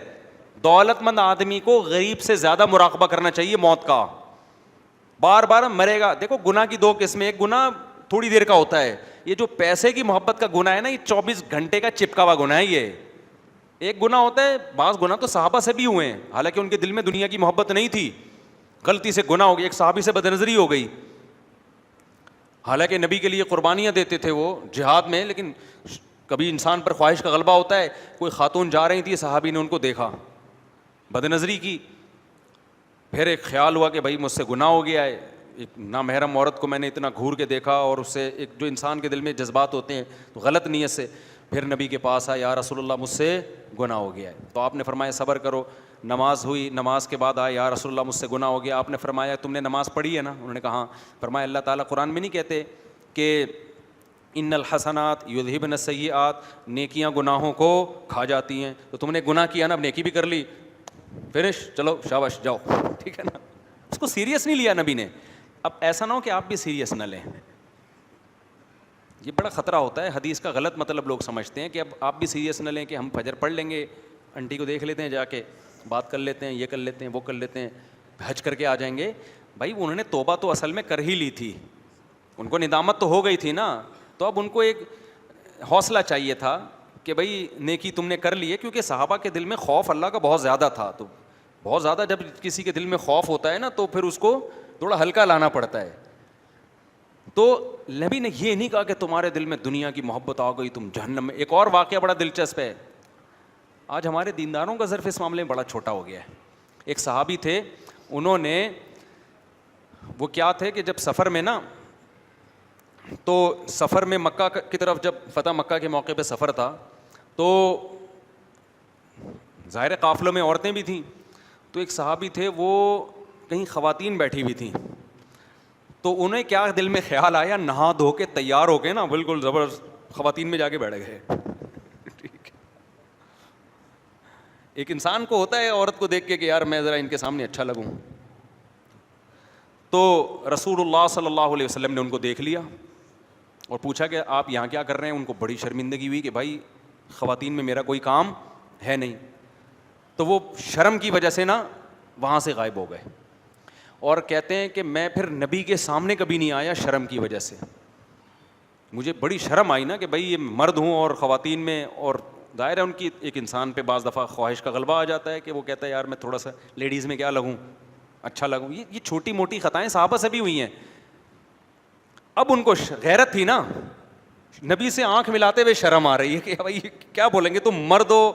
دولت مند آدمی کو غریب سے زیادہ مراقبہ کرنا چاہیے موت کا. بار بار مرے گا. دیکھو گناہ کی دو قسمیں, ایک گناہ تھوڑی دیر کا ہوتا ہے, یہ جو پیسے کی محبت کا گناہ ہے نا, یہ 24 گھنٹے کا چپکا ہوا گناہ ہے. یہ ایک گناہ ہوتا ہے, بعض گناہ تو صحابہ سے بھی ہوئے ہیں, حالانکہ ان کے دل میں دنیا کی محبت نہیں تھی, غلطی سے گناہ ہو گیا. ایک صحابی سے بدنظری ہو گئی, حالانکہ نبی کے لیے قربانیاں دیتے تھے وہ جہاد میں, لیکن کبھی انسان پر خواہش کا غلبہ ہوتا ہے. کوئی خاتون جا رہی تھی, صحابی نے ان کو دیکھا, بدنظری کی. پھر ایک خیال ہوا کہ بھائی مجھ سے گناہ ہو گیا ہے, ایک نامحرم عورت کو میں نے اتنا گھور کے دیکھا, اور اس سے ایک جو انسان کے دل میں جذبات ہوتے ہیں تو غلط نیت سے. پھر نبی کے پاس آیا, یا رسول اللہ مجھ سے گناہ ہو گیا ہے. تو آپ نے فرمایا صبر کرو. نماز ہوئی, نماز کے بعد آیا, یا رسول اللہ مجھ سے گناہ ہو گیا. آپ نے فرمایا تم نے نماز پڑھی ہے نا؟ انہوں نے کہا ہاں. فرمایا اللہ تعالیٰ قرآن میں نہیں کہتے کہ ان الحسنات یذہبن السیئات, نیکیاں گناہوں کو کھا جاتی ہیں. تو تم نے گناہ کیا نا, اب نیکی بھی کر لی, فنش, چلو شاباش جاؤ, ٹھیک ہے نا. اس کو سیریس نہیں لیا نبی نے. اب ایسا نہ ہو کہ آپ بھی سیریس نہ لیں, یہ بڑا خطرہ ہوتا ہے. حدیث کا غلط مطلب لوگ سمجھتے ہیں کہ اب آپ بھی سیریس نہ لیں کہ ہم فجر پڑھ لیں گے, انٹی کو دیکھ لیتے ہیں جا کے, بات کر لیتے ہیں, یہ کر لیتے ہیں, وہ کر لیتے ہیں, حج کر کے آ جائیں گے. بھائی انہوں نے توبہ تو اصل میں کر ہی لی تھی, ان کو ندامت تو ہو گئی تھی نا. تو اب ان کو ایک حوصلہ چاہیے تھا کہ بھائی نیکی تم نے کر لی ہے, کیونکہ صحابہ کے دل میں خوف اللہ کا بہت زیادہ تھا. تو بہت زیادہ جب کسی کے دل میں خوف ہوتا ہے نا, تو پھر اس کو تھوڑا ہلکا لانا پڑتا ہے. تو نبی نے یہ نہیں کہا کہ تمہارے دل میں دنیا کی محبت آ گئی تم جہنم میں. ایک اور واقعہ بڑا دلچسپ ہے. آج ہمارے دینداروں کا ظرف اس معاملے میں بڑا چھوٹا ہو گیا ہے. ایک صحابی تھے, انہوں نے, وہ کیا تھے کہ جب سفر میں نا, تو سفر میں مکہ کی طرف, جب فتح مکہ کے موقع پہ سفر تھا, تو ظاہر قافلوں میں عورتیں بھی تھیں. تو ایک صحابی تھے, وہ کہیں خواتین بیٹھی ہوئی تھیں. تو انہیں کیا دل میں خیال آیا, نہا دھو کے تیار ہو کے نا بالکل زبردست خواتین میں جا کے بیٹھ گئے. ٹھیک, ایک انسان کو ہوتا ہے عورت کو دیکھ کے کہ یار میں ذرا ان کے سامنے اچھا لگوں. تو رسول اللہ صلی اللہ علیہ وسلم نے ان کو دیکھ لیا اور پوچھا کہ آپ یہاں کیا کر رہے ہیں. ان کو بڑی شرمندگی ہوئی کہ بھائی خواتین میں میرا کوئی کام ہے نہیں. تو وہ شرم کی وجہ سے نا وہاں سے غائب ہو گئے, اور کہتے ہیں کہ میں پھر نبی کے سامنے کبھی نہیں آیا شرم کی وجہ سے. مجھے بڑی شرم آئی نا کہ بھائی یہ مرد ہوں اور خواتین میں, اور ظاہر ہے ان کی ایک انسان پہ بعض دفعہ خواہش کا غلبہ آ جاتا ہے کہ وہ کہتا ہے یار میں تھوڑا سا لیڈیز میں کیا لگوں, اچھا لگوں. یہ چھوٹی موٹی خطائیں صحابہ سے بھی ہوئی ہیں. اب ان کو غیرت تھی نا, نبی سے آنکھ ملاتے ہوئے شرم آ رہی ہے کہ بھائی کیا بولیں گے, تم مرد ہو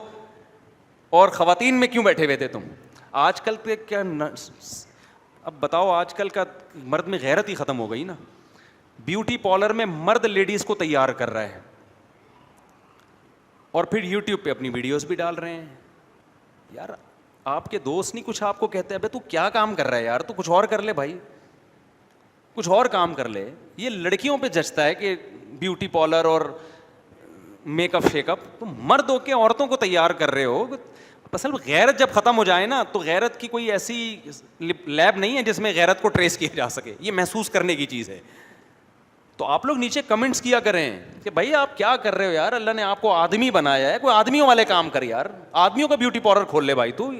اور خواتین میں کیوں بیٹھے ہوئے تھے تم. آج کل پہ کیا, اب بتاؤ آج کل کا مرد میں غیرت ہی ختم ہو گئی نا. بیوٹی پارلر میں مرد لیڈیز کو تیار کر رہا ہے, اور پھر یوٹیوب پہ اپنی ویڈیوز بھی ڈال رہے ہیں. یار آپ کے دوست نہیں کچھ آپ کو کہتے ہیں بھائی تو کیا کام کر رہا ہے یار, تو کچھ اور کر لے بھائی, کچھ اور کام کر لے. یہ لڑکیوں پہ جچتا ہے کہ بیوٹی پارلر اور میک اپ شیک اپ, تم مرد ہو کے عورتوں کو تیار کر رہے ہو. اصل غیرت جب ختم ہو جائے نا, تو غیرت کی کوئی ایسی لیب نہیں ہے جس میں غیرت کو ٹریس کیا جا سکے, یہ محسوس کرنے کی چیز ہے. تو آپ لوگ نیچے کمنٹس کیا کریں کہ بھائی آپ کیا کر رہے ہو یار, اللہ نے آپ کو آدمی بنایا ہے, کوئی آدمیوں والے کام کر یار, آدمیوں کا بیوٹی پارلر کھول لے بھائی. تو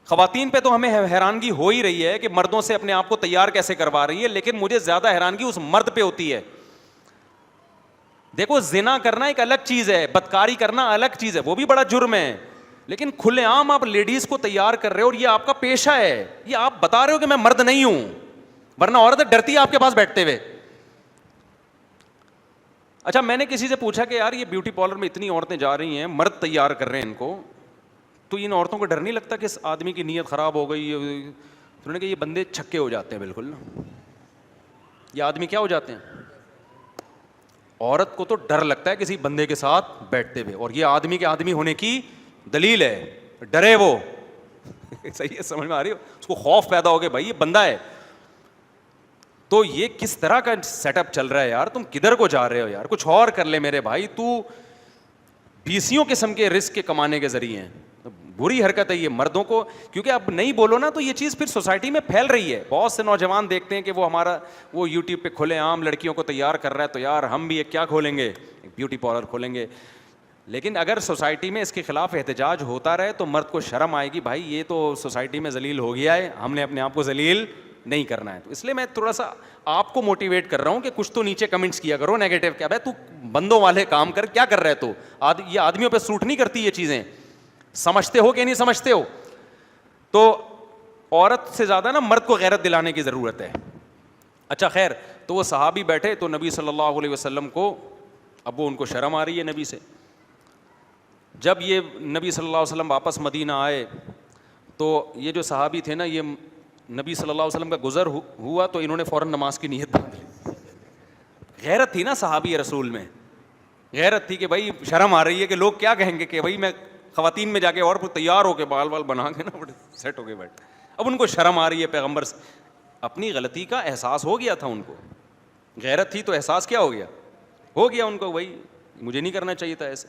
خواتین پہ تو ہمیں حیرانگی ہو ہی رہی ہے کہ مردوں سے اپنے آپ کو تیار کیسے کروا رہی ہے, لیکن مجھے زیادہ حیرانگی اس مرد پہ ہوتی ہے. دیکھو زنا کرنا ایک الگ چیز ہے, بدکاری کرنا الگ چیز ہے, وہ بھی بڑا جرم ہے, لیکن کھلے عام آپ لیڈیز کو تیار کر رہے ہو, اور یہ آپ کا پیشہ ہے. یہ آپ بتا رہے ہو کہ میں مرد نہیں ہوں, ورنہ عورت ڈرتی ہے آپ کے پاس بیٹھتے ہوئے. اچھا میں نے کسی سے پوچھا کہ یار یہ بیوٹی پارلر میں اتنی عورتیں جا رہی ہیں, مرد تیار کر رہے ہیں ان کو, تو ان عورتوں کو ڈر نہیں لگتا کہ اس آدمی کی نیت خراب ہو گئی؟ انہوں نے کہا یہ بندے چھکے ہو جاتے ہیں بالکل نا, یہ آدمی کیا ہو جاتے ہیں. عورت کو تو ڈر لگتا ہے کسی بندے کے ساتھ بیٹھتے ہوئے, اور یہ آدمی کے آدمی ہونے کی دلیل ہے, ڈرے وہ صحیح ہے, سمجھ میں آ رہی ہو, اس کو خوف پیدا ہو گیا بھائی یہ بندہ ہے. تو یہ کس طرح کا سیٹ اپ چل رہا ہے یار, تم کدھر کو جا رہے ہو یار, کچھ اور کر لے میرے بھائی, تو بیسیوں قسم کے رزق کے کمانے کے ذریعے ہیں. بری حرکت ہے یہ مردوں کو, کیونکہ اب نہیں بولو نا تو یہ چیز پھر سوسائٹی میں پھیل رہی ہے. بہت سے نوجوان دیکھتے ہیں کہ وہ یوٹیوب پہ کھلے عام لڑکیوں کو تیار کر رہا ہے, تو یار ہم بھی ایک کیا کھولیں گے, ایک بیوٹی پارلر کھولیں گے. لیکن اگر سوسائٹی میں اس کے خلاف احتجاج ہوتا رہے تو مرد کو شرم آئے گی, بھائی یہ تو سوسائٹی میں ذلیل ہو گیا ہے, ہم نے اپنے آپ کو ذلیل نہیں کرنا ہے. تو اس لیے میں تھوڑا سا آپ کو موٹیویٹ کر رہا ہوں کہ کچھ تو نیچے کمنٹس کیا کرو نیگیٹو, کیا بھائی تو بندوں والے کام کر, کیا کر رہے تو, یہ آدمیوں پہ سوٹ نہیں کرتی یہ چیزیں, سمجھتے ہو کہ نہیں سمجھتے ہو. تو عورت سے زیادہ نا مرد کو غیرت دلانے کی ضرورت ہے. اچھا خیر, تو وہ صحابی بیٹھے تو نبی صلی اللہ علیہ وسلم کو, اب وہ ان کو شرم آ رہی ہے نبی سے. جب یہ نبی صلی اللہ علیہ وسلم واپس مدینہ آئے تو یہ جو صحابی تھے نا, یہ نبی صلی اللہ علیہ وسلم کا گزر ہوا تو انہوں نے فوراً نماز کی نیت باندھ لی. غیرت تھی نا صحابی رسول میں, غیرت تھی کہ بھائی شرم آ رہی ہے کہ لوگ کیا کہیں گے, کہ بھائی میں خواتین میں جا کے اور تیار ہو کے بال وال بنا کے نا سیٹ ہو کے بیٹھ. اب ان کو شرم آ رہی ہے پیغمبر سے, اپنی غلطی کا احساس ہو گیا تھا ان کو, غیرت تھی تو احساس کیا ہو گیا ان کو, بھائی مجھے نہیں کرنا چاہیے تھا ایسے.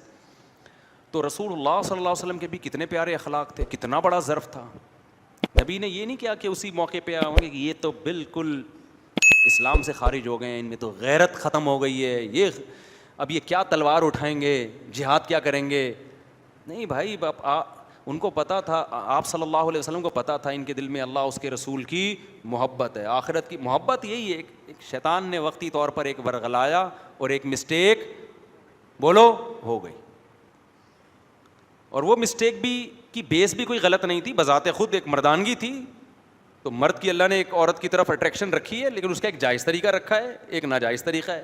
تو رسول اللہ صلی اللہ علیہ وسلم کے بھی کتنے پیارے اخلاق تھے, کتنا بڑا ظرف تھا. نبی نے یہ نہیں کیا کہ اسی موقع پہ آؤں گے کہ یہ تو بالکل اسلام سے خارج ہو گئے ہیں, ان میں تو غیرت ختم ہو گئی ہے, یہ اب یہ کیا تلوار اٹھائیں گے, جہاد کیا کریں گے. نہیں بھائی, ان کو پتا تھا, آپ صلی اللہ علیہ وسلم کو پتا تھا ان کے دل میں اللہ اس کے رسول کی محبت ہے, آخرت کی محبت. یہی ہے, ایک شیطان نے وقتی طور پر ایک ورغلایا اور ایک مسٹیک بولو ہو گئی, اور وہ مسٹیک بھی کی بیس بھی کوئی غلط نہیں تھی, بذات خود ایک مردانگی تھی. تو مرد کی اللہ نے ایک عورت کی طرف اٹریکشن رکھی ہے, لیکن اس کا ایک جائز طریقہ رکھا ہے, ایک ناجائز طریقہ ہے.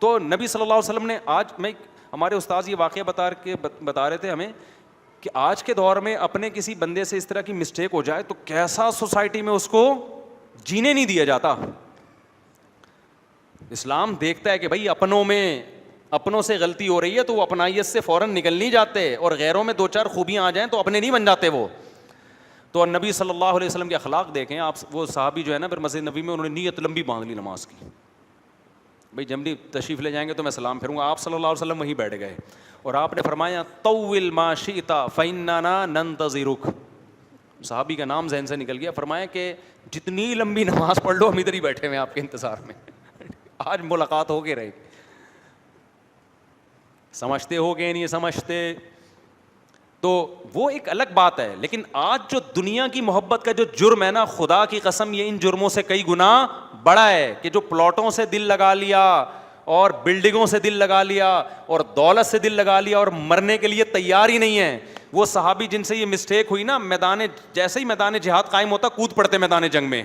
تو نبی صلی اللہ علیہ وسلم نے, آج میں ہمارے استاذ یہ واقعہ بتا رہے تھے ہمیں کہ آج کے دور میں اپنے کسی بندے سے اس طرح کی مسٹیک ہو جائے تو کیسا سوسائٹی میں اس کو جینے نہیں دیا جاتا. اسلام دیکھتا ہے کہ بھائی اپنوں سے غلطی ہو رہی ہے تو وہ اپنائیت سے فوراً نکل نہیں جاتے, اور غیروں میں دو چار خوبیاں آ جائیں تو اپنے نہیں بن جاتے وہ. تو نبی صلی اللہ علیہ وسلم کے اخلاق دیکھیں آپ. وہ صحابی جو ہے نا, پھر مسجد نبی میں انہوں نے نیت لمبی باندھ لی نماز کی, بھائی جب بھی تشریف لے جائیں گے تو میں سلام پھروں گا. آپ صلی اللہ علیہ وسلم وہیں بیٹھ گئے اور آپ نے فرمایا طول ما شئت فإننا ننتظرک. صحابی کا نام ذہن سے نکل گیا, فرمایا کہ جتنی لمبی نماز پڑھ لو, ہم ادھر ہی بیٹھے ہوئے ہیں آپ کے انتظار میں, آج ملاقات ہو کے رہے. سمجھتے ہو کہ نہیں سمجھتے, تو وہ ایک الگ بات ہے. لیکن آج جو دنیا کی محبت کا جو جرم ہے نا, خدا کی قسم یہ ان جرموں سے کئی گنا بڑا ہے. کہ جو پلاٹوں سے دل لگا لیا اور بلڈنگوں سے دل لگا لیا اور دولت سے دل لگا لیا اور مرنے کے لیے تیار ہی نہیں ہے. وہ صحابی جن سے یہ مسٹیک ہوئی نا, جیسے ہی میدان جہاد قائم ہوتا کود پڑتے میدان جنگ میں,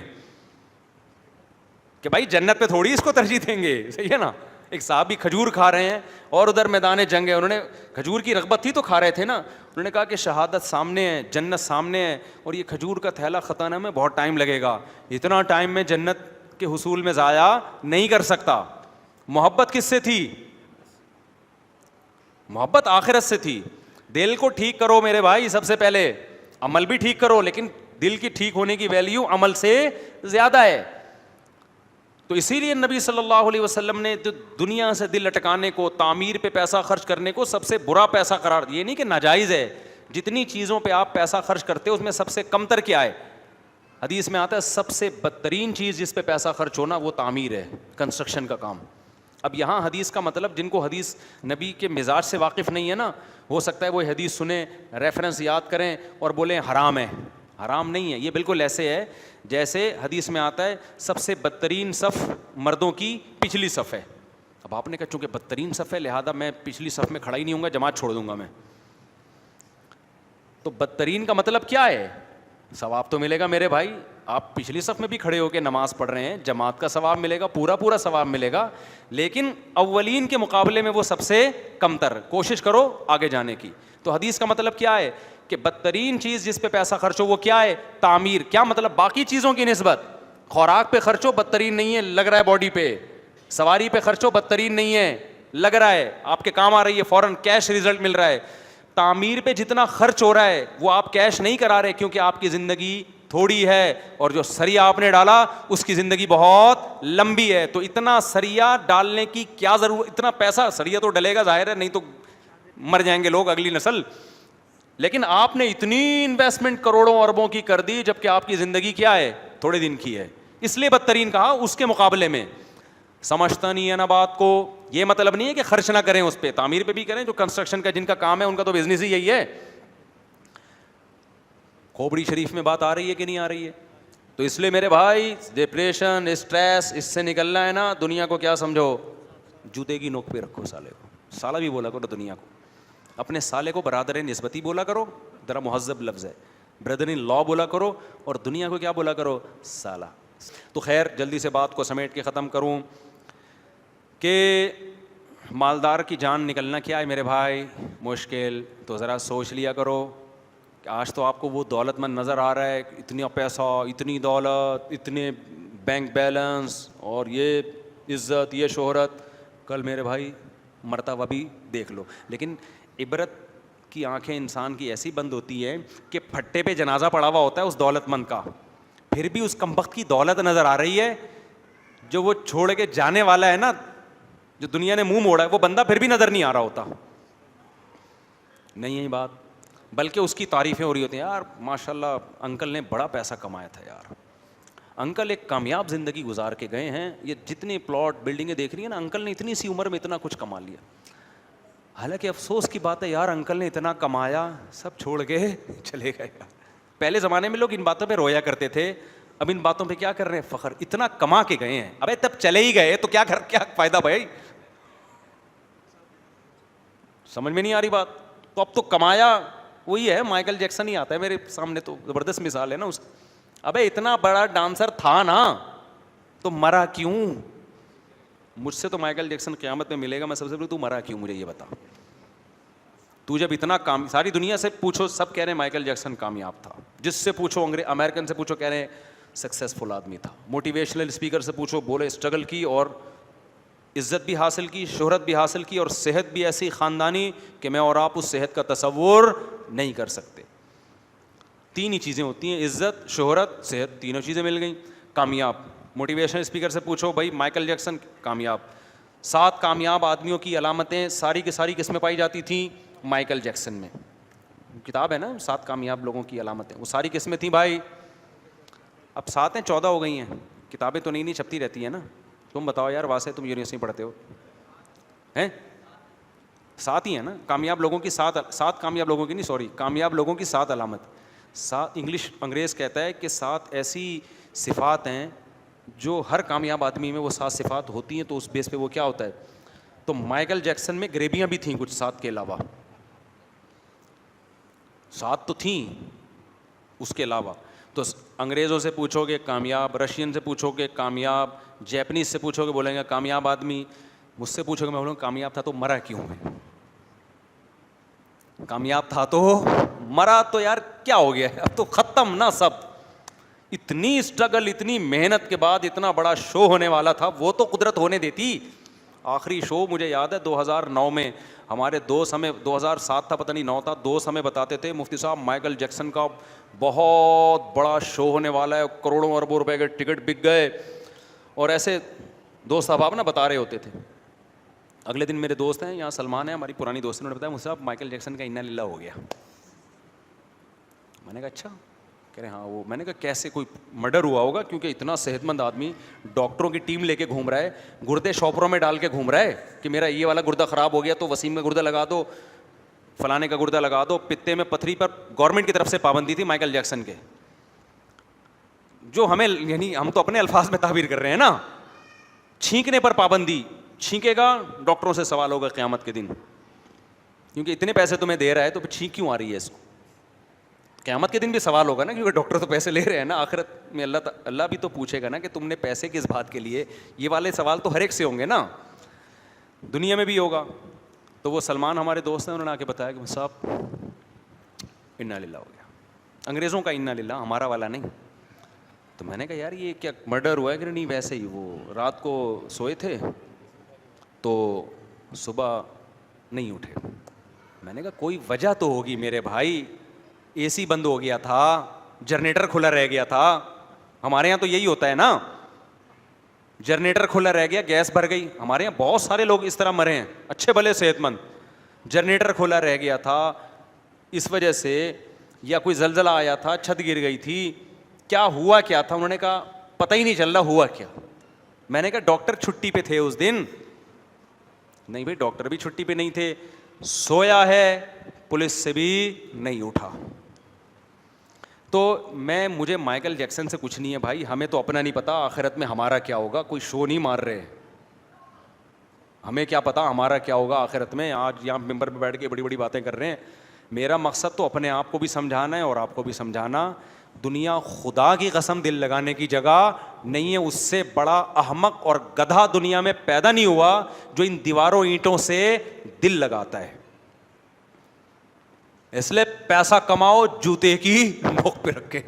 کہ بھائی جنت پہ تھوڑی اس کو ترجیح دیں گے, صحیح ہے نا. ایک صحابی کھجور کھا رہے ہیں اور ادھر میدان جنگ ہے, انہوں نے کھجور کی رغبت تھی تو کھا رہے تھے نا, انہوں نے کہا کہ شہادت سامنے ہے, جنت سامنے ہے, اور یہ کھجور کا تھیلا ختم میں بہت ٹائم لگے گا, اتنا ٹائم میں جنت کے حصول میں ضائع نہیں کر سکتا. محبت کس سے تھی؟ محبت آخرت سے تھی. دل کو ٹھیک کرو میرے بھائی, سب سے پہلے عمل بھی ٹھیک کرو, لیکن دل کی ٹھیک ہونے کی ویلیو عمل سے زیادہ ہے. تو اسی لیے نبی صلی اللہ علیہ وسلم نے دنیا سے دل لٹکانے کو, تعمیر پہ پیسہ خرچ کرنے کو سب سے برا پیسہ قرار دیا. یہ نہیں کہ ناجائز ہے, جتنی چیزوں پہ آپ پیسہ خرچ کرتے ہو اس میں سب سے کم تر کیا ہے؟ حدیث میں آتا ہے سب سے بدترین چیز جس پہ پیسہ خرچ ہونا وہ تعمیر ہے, کنسٹرکشن کا کام. اب یہاں حدیث کا مطلب, جن کو حدیث نبی کے مزاج سے واقف نہیں ہے نا, ہو سکتا ہے وہ حدیث سنیں, ریفرنس یاد کریں اور بولیں حرام ہے. حرام نہیں ہے, یہ بالکل ایسے ہے جیسے حدیث میں آتا ہے سب سے بدترین صف مردوں کی پچھلی صف ہے. اب آپ نے کہا چونکہ بدترین صف ہے لہذا میں پچھلی صف میں کھڑا ہی نہیں ہوں گا, جماعت چھوڑ دوں گا میں. تو بدترین کا مطلب کیا ہے؟ ثواب تو ملے گا میرے بھائی, آپ پچھلی صف میں بھی کھڑے ہو کے نماز پڑھ رہے ہیں, جماعت کا ثواب ملے گا, پورا ثواب ملے گا, لیکن اولین کے مقابلے میں وہ سب سے کم تر. کوشش کرو آگے جانے کی. تو حدیث کا مطلب کیا ہے کہ بدترین چیز جس پہ پیسہ خرچ ہو وہ کیا ہے؟ تعمیر. کیا مطلب؟ باقی چیزوں کی نسبت. خوراک پہ خرچو بدترین نہیں ہے, لگ رہا ہے باڈی پہ. سواری پہ خرچو بدترین نہیں ہے, لگ رہا ہے آپ کے کام آ رہی ہے, فوراً کیش ریزلٹ مل رہا ہے. تعمیر پہ جتنا خرچ ہو رہا ہے وہ آپ کیش نہیں کرا رہے, کیونکہ آپ کی زندگی تھوڑی ہے اور جو سریا آپ نے ڈالا اس کی زندگی بہت لمبی ہے. تو اتنا سریا ڈالنے کی کیا ضرورت, اتنا پیسہ سریا تو ڈلے گا ظاہر ہے, نہیں تو مر جائیں گے لوگ, اگلی نسل. لیکن آپ نے اتنی انویسٹمنٹ کروڑوں اربوں کی کر دی, جبکہ آپ کی زندگی کیا ہے, تھوڑے دن کی ہے. اس لیے بدترین کہا اس کے مقابلے میں. سمجھتا نہیں ہے نا بات کو. یہ مطلب نہیں ہے کہ خرچ نہ کریں اس پہ, تعمیر پہ بھی کریں. جو کنسٹرکشن کا جن کا کام ہے ان کا تو بزنس ہی یہی ہے. کھوپڑی شریف میں بات آ رہی ہے کہ نہیں آ رہی ہے؟ تو اس لیے میرے بھائی ڈپریشن, اسٹریس, اس سے نکلنا ہے نا, دنیا کو کیا سمجھو, جوتے کی نوک پہ رکھو سالے کو. سالہ بھی بولا کرو دنیا کو, اپنے سالے کو برادر نسبتی بولا کرو, ذرا مہذب لفظ ہے, بردر ان لا بولا کرو, اور دنیا کو کیا بولا کرو, سالہ. تو خیر جلدی سے بات کو سمیٹ کے ختم کروں کہ مالدار کی جان نکلنا کیا ہے میرے بھائی, مشکل. تو ذرا سوچ لیا کرو کہ آج تو آپ کو وہ دولت مند نظر آ رہا ہے, اتنا پیسہ, اتنی دولت, اتنے بینک بیلنس, اور یہ عزت, یہ شہرت. کل میرے بھائی مرتا ہوا بھی دیکھ لو. لیکن عبرت کی آنکھیں انسان کی ایسی بند ہوتی ہے کہ پھٹے پہ جنازہ پڑا ہوا ہوتا ہے اس دولت مند کا, پھر بھی اس کمبخت کی دولت نظر آ رہی ہے. جو وہ چھوڑ کے جانے والا ہے نا, جو دنیا نے منہ موڑا ہے, وہ بندہ پھر بھی نظر نہیں آ رہا ہوتا. نہیں یہی بات, بلکہ اس کی تعریفیں ہو رہی ہوتی ہیں, یار ماشاء اللہ انکل نے بڑا پیسہ کمایا تھا یار, انکل ایک کامیاب زندگی گزار کے گئے ہیں, یہ جتنے پلاٹ بلڈنگیں دیکھ رہی ہیں نا, انکل نے اتنی سی عمر میں اتنا کچھ کما لیا. حالانکہ افسوس کی بات ہے یار, انکل نے اتنا کمایا, سب چھوڑ کے چلے گئے. پہلے زمانے میں لوگ ان باتوں پہ رویا کرتے تھے, اب ان باتوں پہ کیا کر رہے ہیں, فخر. اتنا کما کے گئے ہیں, ابے تب چلے ہی گئے تو کیا فائدہ بھائی, سمجھ میں نہیں آ رہی بات. تو اب تو کمایا وہی ہے, مائیکل جیکسن ہی آتا ہے میرے سامنے, تو زبردست مثال ہے نا اس. ابے اتنا بڑا ڈانسر تھا نا, تو مرا کیوں؟ مجھ سے تو مائیکل جیکسن قیامت میں ملے گا, میں سب سے پہلے تو مرا کیوں, مجھے یہ بتا. تو جب اتنا ساری دنیا سے پوچھو, سب کہہ رہے ہیں مائیکل جیکسن کامیاب تھا. جس سے پوچھو, امریکن سے پوچھو, کہہ رہے ہیں سکسیسفل آدمی تھا. موٹیویشنل اسپیکر سے پوچھو, بولے اسٹرگل کی اور عزت بھی حاصل کی, شہرت بھی حاصل کی, اور صحت بھی ایسی خاندانی کہ میں اور آپ اس صحت کا تصور نہیں کر سکتے. تین ہی چیزیں ہوتی ہیں, عزت, شہرت, صحت, تینوں چیزیں مل گئیں, کامیاب. موٹیویشنل اسپیکر سے پوچھو بھائی مائیکل جیکسن کامیاب. 7 کامیاب آدمیوں کی علامتیں ساری کی ساری کس میں پائی جاتی تھیں, مائیکل جیکسن میں. کتاب ہے نا 7 کامیاب لوگوں کی علامتیں, وہ ساری کس میں تھیں بھائی. اب 7 ہیں, 14 ہو گئی ہیں. کتابیں تو نئی چھپتی رہتی ہیں نا. تم بتاؤ یار, واسطے تم یونیورسٹی میں پڑھتے ہو ہیں, 7 ہی ہیں نا کامیاب لوگوں کی. 7 کامیاب لوگوں کی نہیں, سوری, کامیاب لوگوں کی 7 علامت. 7 انگریز کہتا ہے کہ 7 ایسی صفات ہیں جو ہر کامیاب آدمی میں وہ 7 صفات ہوتی ہیں, تو اس بیس پہ وہ کیا ہوتا ہے. تو مائیکل جیکسن میں غریبیاں بھی تھیں کچھ 7 کے علاوہ, 7 تو تھیں اس کے علاوہ. تو انگریزوں سے پوچھو گے کامیاب, رشین سے پوچھو گے کامیاب, جیپنیز سے پوچھو گے بولیں گے کامیاب آدمی. مجھ سے پوچھو گے, میں بولوں کامیاب تھا تو مرا کیوں ہے, کامیاب تھا تو مرا تو یار کیا ہو گیا ہے, اب تو ختم نا سب. اتنی اسٹرگل, اتنی محنت کے بعد اتنا بڑا شو ہونے والا تھا, وہ تو قدرت ہونے دیتی. آخری شو مجھے یاد ہے 2009 میں, ہمارے دوست ہمیں 2007 تھا پتہ نہیں 9 تھا, دوست ہمیں بتاتے تھے مفتی صاحب مائیکل جیکسن کا بہت بڑا شو ہونے والا ہے, کروڑوں اربوں روپے کے ٹکٹ بک گئے. اور ایسے دوست صاحب نا بتا رہے ہوتے تھے. اگلے دن میرے دوست ہیں یہاں, سلمان ہے ہماری پرانی دوست, نے بتایا مجھ سے صاحب مائیکل جیکسن کا انا للہ ہو گیا. میں نے کہا اچھا, کہہ رہے ہاں وہ. میں نے کہا کیسے, کوئی مرڈر ہوا ہوگا, کیونکہ اتنا صحت مند آدمی ڈاکٹروں کی ٹیم لے کے گھوم رہا ہے, گردے شاپروں میں ڈال کے گھوم رہا ہے کہ میرا یہ والا گردہ خراب ہو گیا تو وسیم کا گردہ لگا دو, فلانے کا گردہ لگا دو. پتے میں پتھری پر گورنمنٹ کی طرف سے پابندی تھی مائیکل جیکسن کے, جو ہمیں یعنی ہم تو اپنے الفاظ میں تعبیر کر رہے ہیں نا. چھینکنے پر پابندی, چھینکے گا ڈاکٹروں سے سوال ہوگا قیامت کے دن, کیونکہ اتنے پیسے تمہیں دے رہا ہے تو پھر چھینک کیوں آ رہی ہے اس کو. قیامت کے دن بھی سوال ہوگا نا, کیونکہ ڈاکٹر تو پیسے لے رہے ہیں نا. آخرت میں اللہ بھی تو پوچھے گا نا کہ تم نے پیسے کس بات کے لیے. یہ والے سوال تو ہر ایک سے ہوں گے نا, دنیا میں بھی ہوگا. تو وہ سلمان ہمارے دوست ہیں, انہوں نے آ کے بتایا کہ صاحب انا للہ ہو گیا. انگریزوں کا انا للہ, ہمارا والا نہیں. تو میں نے کہا یار یہ کیا مرڈر ہوا ہے کہ نہیں, ویسے ہی وہ رات کو سوئے تھے تو صبح نہیں اٹھے. میں نے کہا کوئی وجہ تو ہوگی میرے بھائی, اے سی بند ہو گیا تھا, جنریٹر کھلا رہ گیا تھا, ہمارے یہاں تو یہی ہوتا ہے نا, جنریٹر کھلا رہ گیا, گیس بھر گئی. ہمارے یہاں بہت سارے لوگ اس طرح مرے ہیں, اچھے بھلے صحت مند, جنریٹر کھلا رہ گیا تھا اس وجہ سے, یا کوئی زلزلہ آیا تھا, چھت گر گئی تھی, کیا ہوا کیا تھا؟ انہوں نے کہا پتہ ہی نہیں چل رہا ہوا کیا. میں نے کہا ڈاکٹر چھٹی پہ تھے اس دن؟ نہیں بھائی ڈاکٹر بھی چھٹی پہ نہیں تھے, سویا ہے, پولیس سے بھی نہیں اٹھا. تو مجھے مائیکل جیکسن سے کچھ نہیں ہے بھائی, ہمیں تو اپنا نہیں پتا آخرت میں ہمارا کیا ہوگا, کوئی شو نہیں مار رہے, ہمیں کیا پتا ہمارا کیا ہوگا آخرت میں. آج یہاں ممبر پہ بیٹھ کے بڑی بڑی باتیں کر رہے ہیں, میرا مقصد تو اپنے آپ کو بھی سمجھانا ہے اور آپ کو بھی سمجھانا. دنیا خدا کی قسم دل لگانے کی جگہ نہیں ہے, اس سے بڑا احمق اور گدھا دنیا میں پیدا نہیں ہوا جو ان دیواروں اینٹوں سے دل لگاتا ہے. اس لیے پیسہ کماؤ جوتے کی نوک پہ رکھ کے,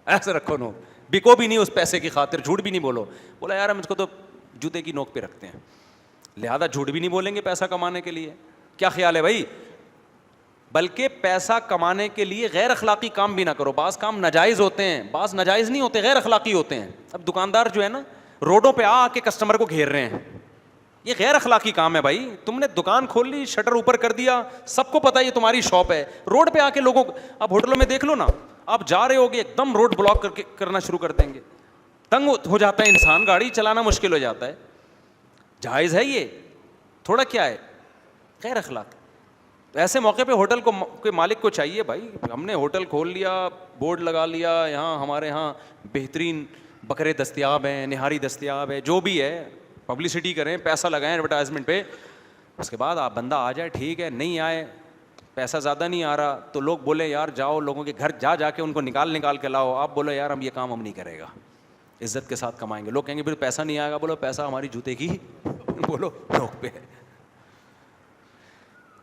ایسے رکھو نوک, بکو بھی نہیں اس پیسے کی خاطر, جھوٹ بھی نہیں بولو. بولا یار ہم اس کو تو جوتے کی نوک پہ رکھتے ہیں, لہذا جھوٹ بھی نہیں بولیں گے پیسہ کمانے کے لیے. کیا خیال ہے بھائی؟ بلکہ پیسہ کمانے کے لیے غیر اخلاقی کام بھی نہ کرو. بعض کام ناجائز ہوتے ہیں, بعض ناجائز نہیں ہوتے, غیر اخلاقی ہوتے ہیں. اب دکاندار جو ہے نا روڈوں پہ آ کے کسٹمر کو گھیر رہے ہیں, یہ غیر اخلاقی کام ہے بھائی. تم نے دکان کھول لی, شٹر اوپر کر دیا, سب کو پتا یہ تمہاری شاپ ہے, روڈ پہ آ کے لوگوں, اب ہوٹلوں میں دیکھ لو نا, آپ جا رہے ہوگے ایک دم روڈ بلاک کرنا شروع کر دیں گے, تنگ ہو جاتا ہے انسان, گاڑی چلانا مشکل ہو جاتا ہے. جائز ہے یہ تھوڑا, کیا ہے غیر اخلاق. ایسے موقع پہ ہوٹل کو کے مالک کو چاہیے بھائی, ہم نے ہوٹل کھول لیا, بورڈ لگا لیا, یہاں ہمارے یہاں بہترین بکرے دستیاب ہیں, نہاری دستیاب ہے, جو بھی ہے پبلسٹی کریں, پیسہ لگائیں ایڈورٹائزمنٹ پہ. اس کے بعد آپ بندہ آ جائے ٹھیک ہے, نہیں آئے, پیسہ زیادہ نہیں آ رہا تو لوگ بولے یار جاؤ لوگوں کے گھر جا کے ان کو نکال کے لاؤ. آپ بولو یار ہم یہ کام ہم نہیں کرے گا, عزت کے ساتھ کمائیں گے. لوگ کہیں گے پھر پیسہ نہیں آئے گا, بولو پیسہ ہماری جوتے کی بولو نوک پہ ہے.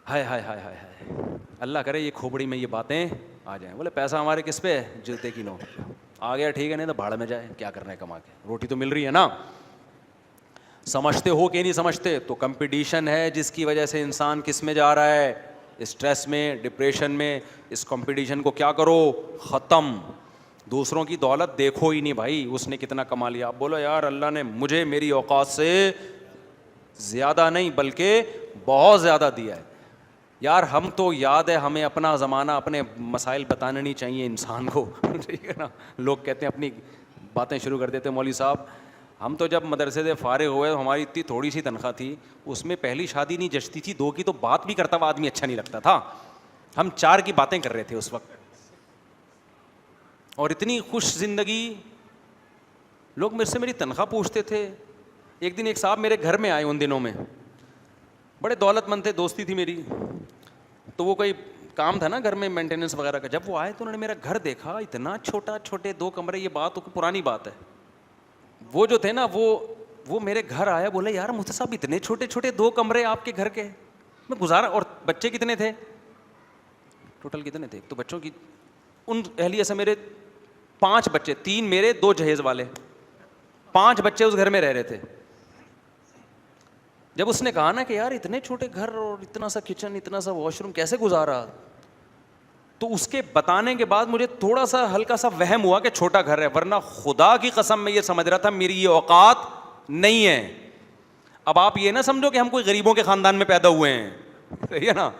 ہائے ہائے ہائے ہائے ہائے, اللہ کرے یہ کھوپڑی میں یہ باتیں آ جائیں. بولے پیسہ ہمارے کس پہ ہے؟ جوتے کی نوک. آ گیا ٹھیک ہے, نہیں تو بھاڑ میں جائے, کیا کرنا ہے کما کے, روٹی تو مل رہی ہے نا. سمجھتے ہو کہ نہیں سمجھتے؟ تو کمپٹیشن ہے جس کی وجہ سے انسان کس میں جا رہا ہے, اسٹریس میں, ڈپریشن میں. اس کمپٹیشن کو کیا کرو, ختم. دوسروں کی دولت دیکھو ہی نہیں بھائی, اس نے کتنا کما لیا. آپ بولو یار اللہ نے مجھے میری اوقات سے زیادہ نہیں بلکہ بہت زیادہ دیا ہے. یار ہم تو یاد ہے ہمیں اپنا زمانہ, اپنے مسائل بتانے نہیں چاہیے انسان کو, ٹھیک ہے نا. لوگ کہتے ہیں اپنی باتیں شروع کر دیتے ہیں, مولوی صاحب ہم تو جب مدرسے سے فارغ ہوئے ہماری اتنی تھوڑی سی تنخواہ تھی, اس میں پہلی شادی نہیں جچتی تھی, 2 کی تو بات بھی کرتا ہوا آدمی اچھا نہیں لگتا تھا. ہم 4 کی باتیں کر رہے تھے اس وقت, اور اتنی خوش زندگی. لوگ میرے سے میری تنخواہ پوچھتے تھے. ایک دن ایک صاحب میرے گھر میں آئے, ان دنوں میں بڑے دولت مند تھے, دوستی تھی میری, تو وہ کوئی کام تھا نا گھر میں مینٹیننس وغیرہ کا. جب وہ آئے تو انہوں نے میرا گھر دیکھا, اتنا چھوٹے 2 کمرے. یہ بات پرانی بات ہے. وہ جو تھے نا وہ میرے گھر آیا, بولے یار مفتی صاحب اتنے چھوٹے 2 کمرے آپ کے گھر کے میں گزارا. اور بچے کتنے تھے ٹوٹل, کتنے تھے؟ تو بچوں کی ان اہلیہ سے میرے 5 بچے, 3 میرے 2 جہیز والے, 5 بچے اس گھر میں رہ رہے تھے. جب اس نے کہا نا کہ یار اتنے چھوٹے گھر اور اتنا سا کچن, اتنا سا واش روم کیسے گزارا, تو اس کے بتانے کے بعد مجھے تھوڑا سا ہلکا سا وہم ہوا کہ چھوٹا گھر ہے, ورنہ خدا کی قسم میں یہ سمجھ رہا تھا میری یہ اوقات نہیں ہے. اب آپ یہ نہ سمجھو کہ ہم کوئی غریبوں کے خاندان میں پیدا ہوئے ہیں, صحیح ہے نا.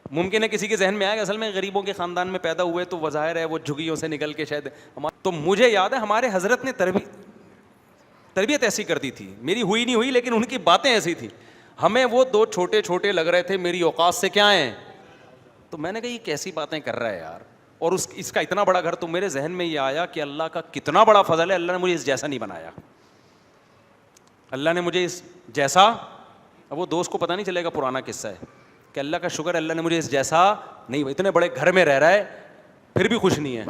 ممکن ہے کسی کے ذہن میں آئے گا اصل میں غریبوں کے خاندان میں پیدا ہوئے تو ظاہر ہے وہ جھگیوں سے نکل کے شاید. تو مجھے یاد ہے ہمارے حضرت نے تربیت ایسی کر دی تھی, میری ہوئی نہیں ہوئی لیکن ان کی باتیں ایسی تھیں. ہمیں وہ 2 چھوٹے لگ رہے تھے, میری اوقات سے کیا ہیں. تو میں نے کہا یہ کیسی باتیں کر رہا ہے یار, اور اس کا اتنا بڑا گھر. تو میرے ذہن میں یہ آیا کہ اللہ کا کتنا بڑا فضل ہے, اللہ نے مجھے اس جیسا نہیں بنایا. اللہ نے مجھے اس جیسا, اب وہ دوست کو پتہ نہیں چلے گا پرانا قصہ ہے کہ اللہ کا شکر اللہ نے مجھے اس جیسا نہیں. اتنے بڑے گھر میں رہ رہا ہے پھر بھی خوش نہیں ہے.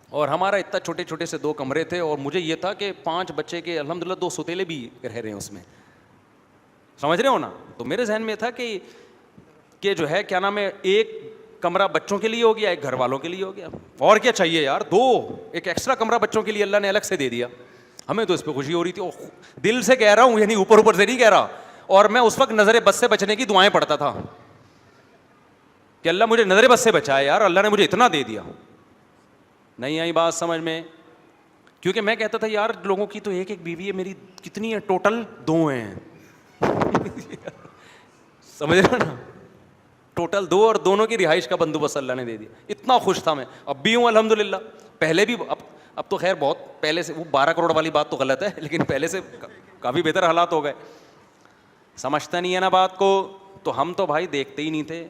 اور ہمارا اتنا چھوٹے سے 2 کمرے تھے, اور مجھے یہ تھا کہ 5 بچے کے الحمدللہ 2 ستیلے بھی رہ رہے ہیں اس میں, سمجھ رہے ہو نا. تو میرے ذہن میں تھا کہ جو ہے کیا نام ہے, 1 کمرہ بچوں کے لیے ہو گیا, 1 گھر والوں کے لیے ہو گیا, اور کیا چاہیے یار. 2 ایک ایکسٹرا کمرہ بچوں کے لیے اللہ نے الگ سے دے دیا. ہمیں تو اس پہ خوشی ہو رہی تھی, دل سے کہہ رہا ہوں, یعنی اوپر سے نہیں کہہ رہا, اور میں اس وقت نظر بد سے بچنے کی دعائیں پڑھتا تھا کہ اللہ مجھے نظر بد سے بچائے یار, اللہ نے مجھے اتنا دے دیا. نہیں آئی بات سمجھ میں, کیونکہ میں کہتا تھا یار لوگوں کی تو ایک ایک بیوی ہے, میری کتنی ہے ٹوٹل 2 ہیں. سمجھ رہے نا, ٹوٹل 2, اور دونوں کی رہائش کا بندوبست اللہ نے دے دیا. اتنا خوش تھا میں, اب بھی ہوں الحمدللہ. پہلے بھی, اب تو خیر بہت پہلے سے, وہ 12 کروڑ والی بات تو غلط ہے, لیکن پہلے سے کافی بہتر حالات ہو گئے. سمجھتا نہیں ہے نا بات کو. تو ہم تو بھائی دیکھتے ہی نہیں تھے.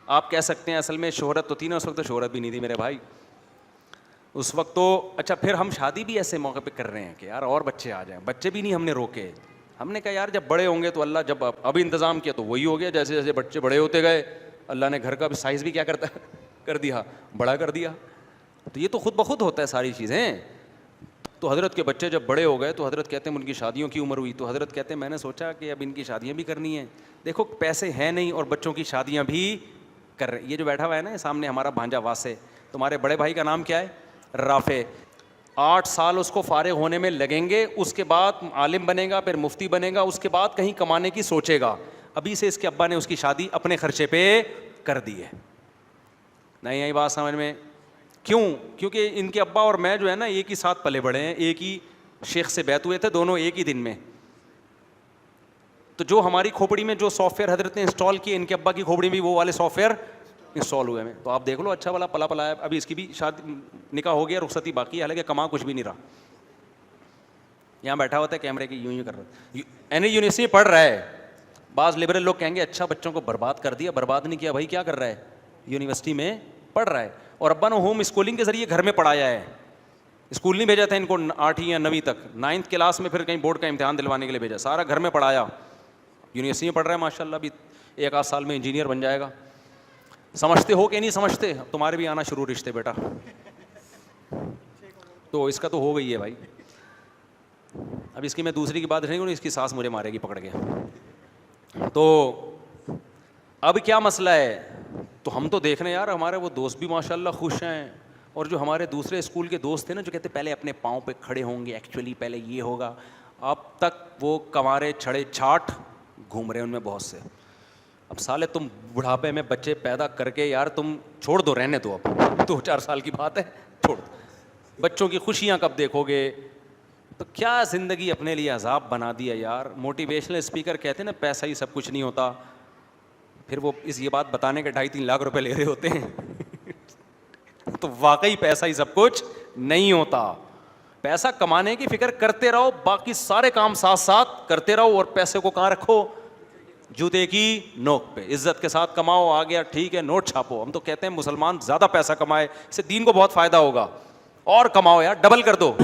آپ کہہ سکتے ہیں اصل میں شہرت تو تھی نا اس وقت, تو شہرت بھی نہیں تھی میرے بھائی اس وقت تو. اچھا پھر ہم شادی بھی ایسے موقع پہ کر رہے ہیں کہ یار اور بچے آ جائیں. بچے بھی نہیں ہم نے روکے, ہم نے کہا یار جب بڑے ہوں گے تو اللہ, جب ابھی انتظام کیا تو وہی ہو گیا. جیسے جیسے بچے بڑے ہوتے گئے اللہ نے گھر کا بھی سائز بھی کیا کرتا کر دیا, بڑا کر دیا. تو یہ تو خود بخود ہوتا ہے ساری چیزیں. تو حضرت کے بچے جب بڑے ہو گئے تو حضرت کہتے ہیں ان کی شادیوں کی عمر ہوئی, تو حضرت کہتے ہیں میں نے سوچا کہ اب ان کی شادیاں بھی کرنی ہیں. دیکھو پیسے ہیں نہیں اور بچوں کی شادیاں بھی کر رہے. یہ جو بیٹھا ہوا ہے نا سامنے ہمارا بھانجا واسے, تمہارے بڑے بھائی کا نام کیا ہے؟ رافع. 8 سال اس کو فارغ ہونے میں لگیں گے, اس کے بعد عالم بنے گا, پھر مفتی بنے گا, اس کے بعد کہیں کمانے کی سوچے گا. ابھی سے اس کے ابا نے اس کی شادی اپنے خرچے پہ کر دی ہے. نہیں آئی بات سمجھ میں؟ کیوں؟ کیونکہ ان کے ابا اور میں جو ہے نا ایک ہی ساتھ پلے بڑے ہیں, ایک ہی شیخ سے بیعت ہوئے تھے, دونوں ایک ہی دن میں. تو جو ہماری کھوپڑی میں جو سافٹ ویئر حضرت نے انسٹال کیے, ان کے ابا کی کھوپڑی میں وہ والے سافٹ ویئر انسٹال ہوئے ہیں. تو آپ دیکھ لو اچھا والا پلا پلا ہے. ابھی اس کی بھی شادی نکاح ہو گیا, رخصتی باقی ہے, حالانکہ کما کچھ بھی نہیں رہا. یہاں بیٹھا ہوتا ہے کیمرے کی یوں کر رہا ہے, یونیورسٹی میں پڑھ رہا ہے. بعض لبرل لوگ کہیں گے اچھا بچوں کو برباد کر دیا. برباد نہیں کیا بھائی, کیا کر رہا ہے؟ یونیورسٹی میں پڑھ رہا ہے. اور ابا نے ہوم اسکولنگ کے ذریعے گھر میں پڑھایا ہے. اسکول نہیں بھیجا تھا ان کو 8ویں یا 9ویں تک, 9th کلاس میں پھر کہیں بورڈ کا امتحان دلوانے کے لیے بھیجا. سارا گھر میں پڑھایا. یونیورسٹی میں پڑھ رہا ہے ماشاء اللہ. ابھی 1 آدھ سال میں انجینئر بن جائے گا. سمجھتے ہو کہ نہیں سمجھتے؟ تمہارے بھی آنا شروع رشتے بیٹا. تو اس کا تو ہو گئی ہے بھائی. اب اس کی میں دوسری کی بات نہیں کروں, اس کی ساس مجھے مارے گی پکڑ کے. تو اب کیا مسئلہ ہے؟ تو ہم تو دیکھ رہے ہیں یار ہمارے وہ دوست بھی ماشاءاللہ خوش ہیں, اور جو ہمارے دوسرے اسکول کے دوست تھے نا جو کہتے پہلے اپنے پاؤں پہ کھڑے ہوں گے, ایکچولی پہلے یہ ہوگا, اب تک وہ کمارے چھڑے چھاٹ گھوم رہے ہیں ان میں بہت سے. اب سالے تم بڑھاپے میں بچے پیدا کر کے یار تم چھوڑ دو, رہنے دو, اب 2-4 سال کی بات ہے, چھوڑ دو. بچوں کی خوشیاں کب دیکھو گے؟ تو کیا زندگی اپنے لیے عذاب بنا دیا یار. موٹیویشنل اسپیکر کہتے ہیں نا پیسہ ہی سب کچھ نہیں ہوتا, پھر وہ یہ بات بتانے کے 2.5-3 لاکھ روپے لے رہے ہوتے ہیں. تو واقعی پیسہ ہی سب کچھ نہیں ہوتا. پیسہ کمانے کی فکر کرتے رہو, باقی سارے کام ساتھ ساتھ کرتے رہو, اور پیسے کو کہاں رکھو؟ جوتے کی نوک پہ. عزت کے ساتھ کماؤ, آ گیا ٹھیک ہے, نوٹ چھاپو. ہم تو کہتے ہیں مسلمان زیادہ پیسہ کمائے, اس سے دین کو بہت فائدہ ہوگا. اور کماؤ یار, ڈبل کر دو.